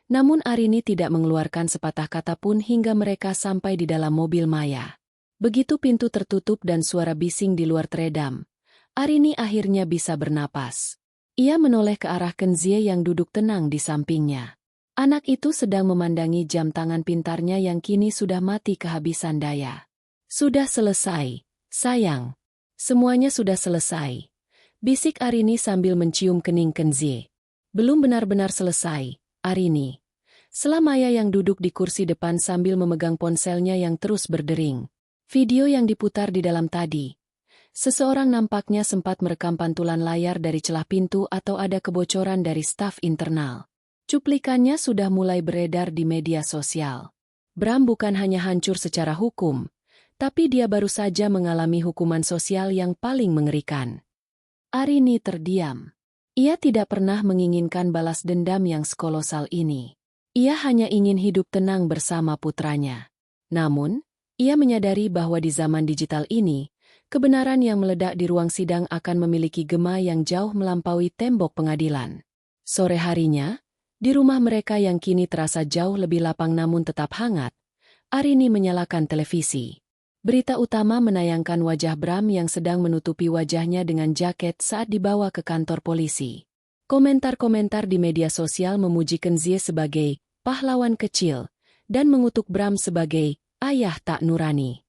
Namun Arini tidak mengeluarkan sepatah kata pun hingga mereka sampai di dalam mobil Maya. Begitu pintu tertutup dan suara bising di luar teredam, Arini akhirnya bisa bernapas. Ia menoleh ke arah Kenzie yang duduk tenang di sampingnya. Anak itu sedang memandangi jam tangan pintarnya yang kini sudah mati kehabisan daya. Sudah selesai, sayang. Semuanya sudah selesai. Bisik Arini sambil mencium kening Kenzie. Belum benar-benar selesai, Arini. Sela Maya yang duduk di kursi depan sambil memegang ponselnya yang terus berdering. Video yang diputar di dalam tadi. Seseorang nampaknya sempat merekam pantulan layar dari celah pintu atau ada kebocoran dari staf internal. Cuplikannya sudah mulai beredar di media sosial. Bram bukan hanya hancur secara hukum, tapi dia baru saja mengalami hukuman sosial yang paling mengerikan. Arini terdiam. Ia tidak pernah menginginkan balas dendam yang sekolosal ini. Ia hanya ingin hidup tenang bersama putranya. Namun, ia menyadari bahwa di zaman digital ini, kebenaran yang meledak di ruang sidang akan memiliki gema yang jauh melampaui tembok pengadilan. Sore harinya, di rumah mereka yang kini terasa jauh lebih lapang namun tetap hangat, Arini menyalakan televisi. Berita utama menayangkan wajah Bram yang sedang menutupi wajahnya dengan jaket saat dibawa ke kantor polisi. Komentar-komentar di media sosial memuji Kenzie sebagai pahlawan kecil dan mengutuk Bram sebagai ayah tak nurani.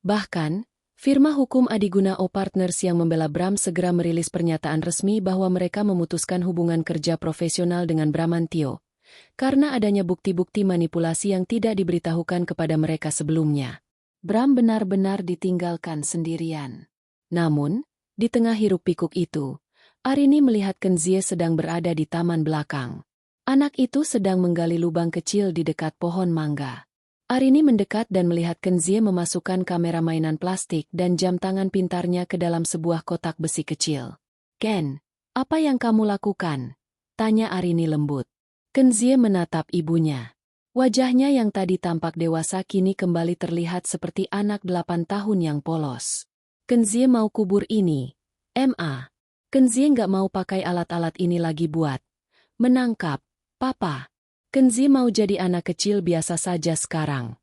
Bahkan, firma hukum Adigunao Partners yang membela Bram segera merilis pernyataan resmi bahwa mereka memutuskan hubungan kerja profesional dengan Bramantio, karena adanya bukti-bukti manipulasi yang tidak diberitahukan kepada mereka sebelumnya. Bram benar-benar ditinggalkan sendirian. Namun, di tengah hiruk-pikuk itu, Arini melihat Kenzie sedang berada di taman belakang. Anak itu sedang menggali lubang kecil di dekat pohon mangga. Arini mendekat dan melihat Kenzie memasukkan kamera mainan plastik dan jam tangan pintarnya ke dalam sebuah kotak besi kecil. "Ken, apa yang kamu lakukan?" tanya Arini lembut. Kenzie menatap ibunya. Wajahnya yang tadi tampak dewasa kini kembali terlihat seperti anak 8 tahun yang polos. "Kenzie mau kubur ini, Ma. Kenzie nggak mau pakai alat-alat ini lagi buat menangkap Papa. Kenzie mau jadi anak kecil biasa saja sekarang."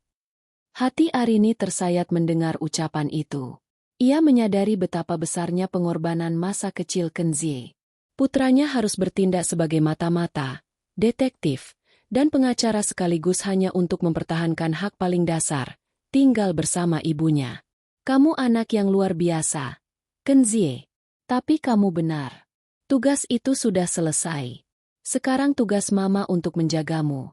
Hati Arini tersayat mendengar ucapan itu. Ia menyadari betapa besarnya pengorbanan masa kecil Kenzie. Putranya harus bertindak sebagai mata-mata, detektif, dan pengacara sekaligus hanya untuk mempertahankan hak paling dasar, tinggal bersama ibunya. "Kamu anak yang luar biasa, Kenzie. Tapi kamu benar. Tugas itu sudah selesai. Sekarang tugas Mama untuk menjagamu."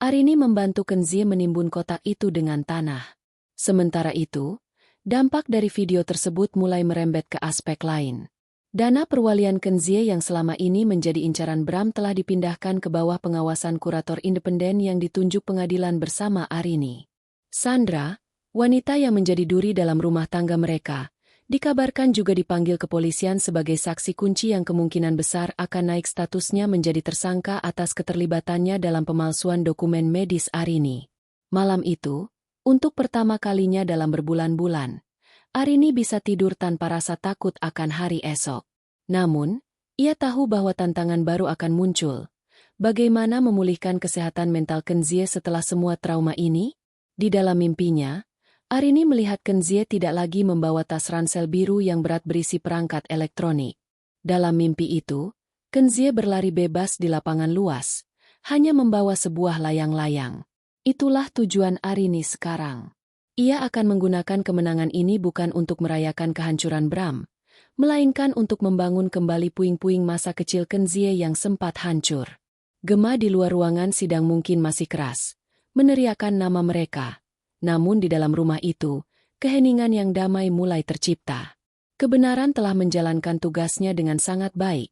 Arini membantu Kenzie menimbun kotak itu dengan tanah. Sementara itu, dampak dari video tersebut mulai merembet ke aspek lain. Dana perwalian Kenzie yang selama ini menjadi incaran Bram telah dipindahkan ke bawah pengawasan kurator independen yang ditunjuk pengadilan bersama Arini. Sandra, wanita yang menjadi duri dalam rumah tangga mereka, dikabarkan juga dipanggil kepolisian sebagai saksi kunci yang kemungkinan besar akan naik statusnya menjadi tersangka atas keterlibatannya dalam pemalsuan dokumen medis Arini. Malam itu, untuk pertama kalinya dalam berbulan-bulan, Arini bisa tidur tanpa rasa takut akan hari esok. Namun, ia tahu bahwa tantangan baru akan muncul. Bagaimana memulihkan kesehatan mental Kenzie setelah semua trauma ini? Di dalam mimpinya, Arini melihat Kenzie tidak lagi membawa tas ransel biru yang berat berisi perangkat elektronik. Dalam mimpi itu, Kenzie berlari bebas di lapangan luas, hanya membawa sebuah layang-layang. Itulah tujuan Arini sekarang. Ia akan menggunakan kemenangan ini bukan untuk merayakan kehancuran Bram, melainkan untuk membangun kembali puing-puing masa kecil Kenzie yang sempat hancur. Gema di luar ruangan sidang mungkin masih keras, meneriakkan nama mereka. Namun di dalam rumah itu, keheningan yang damai mulai tercipta. Kebenaran telah menjalankan tugasnya dengan sangat baik,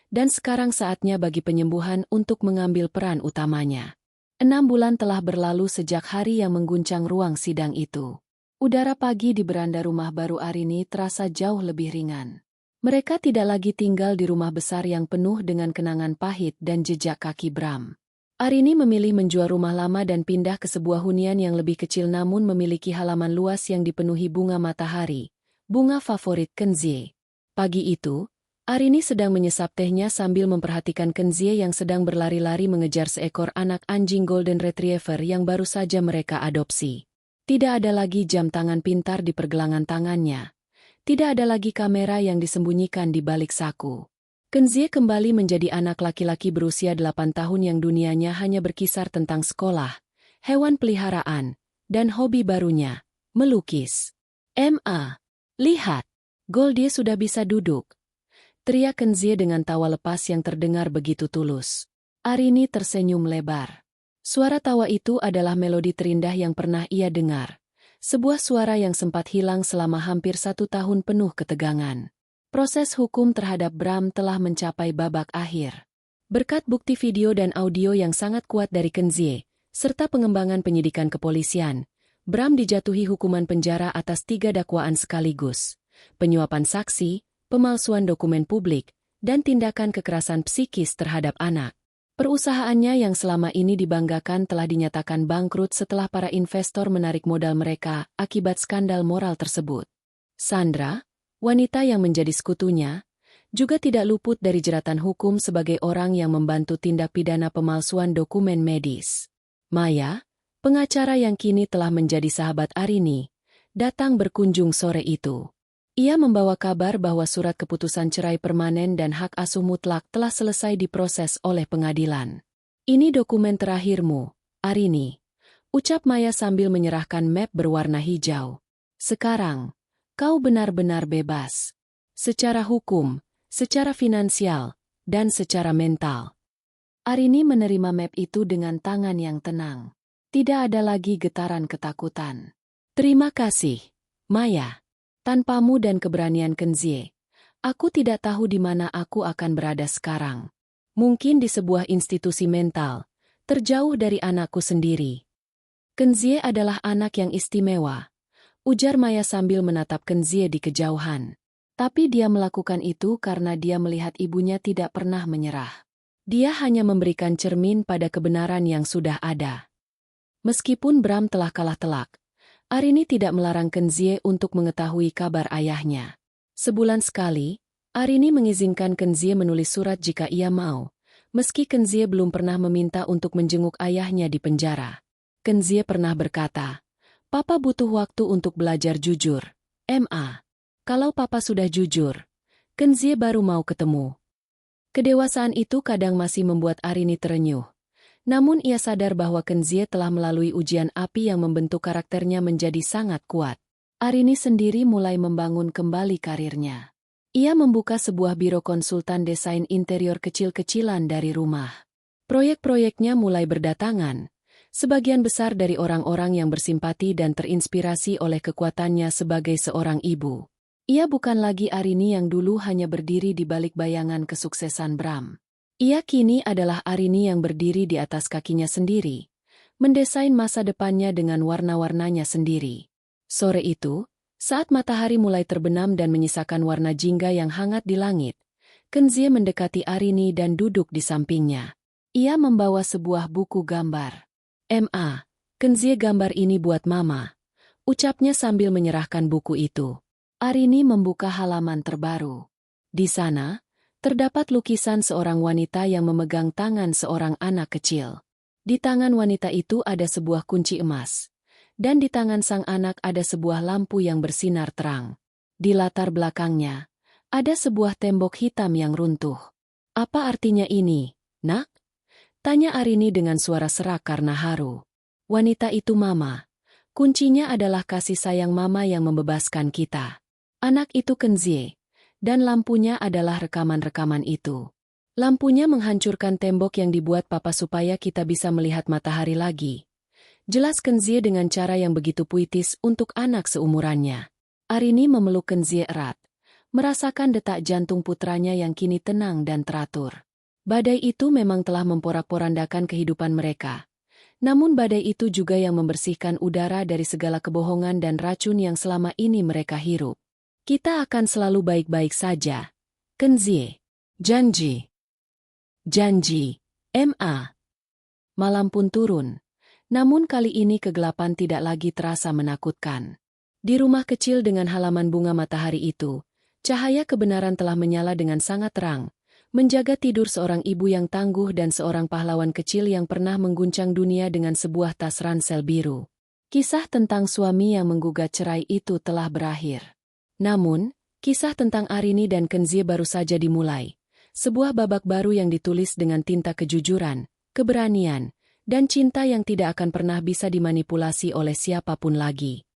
dan sekarang saatnya bagi penyembuhan untuk mengambil peran utamanya. 6 bulan telah berlalu sejak hari yang mengguncang ruang sidang itu. Udara pagi di beranda rumah baru Arini terasa jauh lebih ringan. Mereka tidak lagi tinggal di rumah besar yang penuh dengan kenangan pahit dan jejak kaki Bram. Arini memilih menjual rumah lama dan pindah ke sebuah hunian yang lebih kecil namun memiliki halaman luas yang dipenuhi bunga matahari, bunga favorit Kenzie. Pagi itu, Arini sedang menyesap tehnya sambil memperhatikan Kenzie yang sedang berlari-lari mengejar seekor anak anjing Golden Retriever yang baru saja mereka adopsi. Tidak ada lagi jam tangan pintar di pergelangan tangannya. Tidak ada lagi kamera yang disembunyikan di balik saku. Kenzie kembali menjadi anak laki-laki berusia 8 tahun yang dunianya hanya berkisar tentang sekolah, hewan peliharaan, dan hobi barunya, melukis. Lihat, Goldie sudah bisa duduk. Teriak Kenzie dengan tawa lepas yang terdengar begitu tulus. Arini tersenyum lebar. Suara tawa itu adalah melodi terindah yang pernah ia dengar. Sebuah suara yang sempat hilang selama hampir 1 tahun penuh ketegangan. Proses hukum terhadap Bram telah mencapai babak akhir. Berkat bukti video dan audio yang sangat kuat dari Kenzie, serta pengembangan penyidikan kepolisian, Bram dijatuhi hukuman penjara atas 3 dakwaan sekaligus: penyuapan saksi, pemalsuan dokumen publik, dan tindakan kekerasan psikis terhadap anak. Perusahaannya yang selama ini dibanggakan telah dinyatakan bangkrut setelah para investor menarik modal mereka akibat skandal moral tersebut. Sandra, wanita yang menjadi sekutunya, juga tidak luput dari jeratan hukum sebagai orang yang membantu tindak pidana pemalsuan dokumen medis. Maya, pengacara yang kini telah menjadi sahabat Arini, datang berkunjung sore itu. Ia membawa kabar bahwa surat keputusan cerai permanen dan hak asuh mutlak telah selesai diproses oleh pengadilan. "Ini dokumen terakhirmu, Arini," ucap Maya sambil menyerahkan map berwarna hijau. "Sekarang, kau benar-benar bebas. Secara hukum, secara finansial, dan secara mental." Arini menerima map itu dengan tangan yang tenang. Tidak ada lagi getaran ketakutan. "Terima kasih, Maya. Tanpamu dan keberanian Kenzie, aku tidak tahu di mana aku akan berada sekarang. Mungkin di sebuah institusi mental, terjauh dari anakku sendiri." "Kenzie adalah anak yang istimewa," ujar Maya sambil menatap Kenzie di kejauhan. Tapi dia melakukan itu karena dia melihat ibunya tidak pernah menyerah. Dia hanya memberikan cermin pada kebenaran yang sudah ada. Meskipun Bram telah kalah telak, Arini tidak melarang Kenzie untuk mengetahui kabar ayahnya. Sebulan sekali, Arini mengizinkan Kenzie menulis surat jika ia mau, meski Kenzie belum pernah meminta untuk menjenguk ayahnya di penjara. Kenzie pernah berkata, "Papa butuh waktu untuk belajar jujur. Kalau Papa sudah jujur, Kenzie baru mau ketemu." Kedewasaan itu kadang masih membuat Arini terenyuh. Namun ia sadar bahwa Kenzie telah melalui ujian api yang membentuk karakternya menjadi sangat kuat. Arini sendiri mulai membangun kembali karirnya. Ia membuka sebuah biro konsultan desain interior kecil-kecilan dari rumah. Proyek-proyeknya mulai berdatangan, sebagian besar dari orang-orang yang bersimpati dan terinspirasi oleh kekuatannya sebagai seorang ibu. Ia bukan lagi Arini yang dulu hanya berdiri di balik bayangan kesuksesan Bram. Ia kini adalah Arini yang berdiri di atas kakinya sendiri, mendesain masa depannya dengan warna-warnanya sendiri. Sore itu, saat matahari mulai terbenam dan menyisakan warna jingga yang hangat di langit, Kenzie mendekati Arini dan duduk di sampingnya. Ia membawa sebuah buku gambar. Kenzie, gambar ini buat Mama," ucapnya sambil menyerahkan buku itu. Arini membuka halaman terbaru. Di sana, terdapat lukisan seorang wanita yang memegang tangan seorang anak kecil. Di tangan wanita itu ada sebuah kunci emas, dan di tangan sang anak ada sebuah lampu yang bersinar terang. Di latar belakangnya, ada sebuah tembok hitam yang runtuh. "Apa artinya ini, Nak?" tanya Arini dengan suara serak karena haru. "Wanita itu Mama. Kuncinya adalah kasih sayang Mama yang membebaskan kita. Anak itu Kenzie. Dan lampunya adalah rekaman-rekaman itu. Lampunya menghancurkan tembok yang dibuat Papa supaya kita bisa melihat matahari lagi." Jelas Kenzie dengan cara yang begitu puitis untuk anak seumurannya. Arini memeluk Kenzie erat, merasakan detak jantung putranya yang kini tenang dan teratur. Badai itu memang telah memporak-porandakan kehidupan mereka. Namun badai itu juga yang membersihkan udara dari segala kebohongan dan racun yang selama ini mereka hirup. Kita akan selalu baik-baik saja. Kenzie. Janji. Janji. Ma. Malam pun turun. Namun kali ini kegelapan tidak lagi terasa menakutkan. Di rumah kecil dengan halaman bunga matahari itu, cahaya kebenaran telah menyala dengan sangat terang, menjaga tidur seorang ibu yang tangguh dan seorang pahlawan kecil yang pernah mengguncang dunia dengan sebuah tas ransel biru. Kisah tentang suami yang menggugat cerai itu telah berakhir. Namun, kisah tentang Arini dan Kenzie baru saja dimulai. Sebuah babak baru yang ditulis dengan tinta kejujuran, keberanian, dan cinta yang tidak akan pernah bisa dimanipulasi oleh siapapun lagi.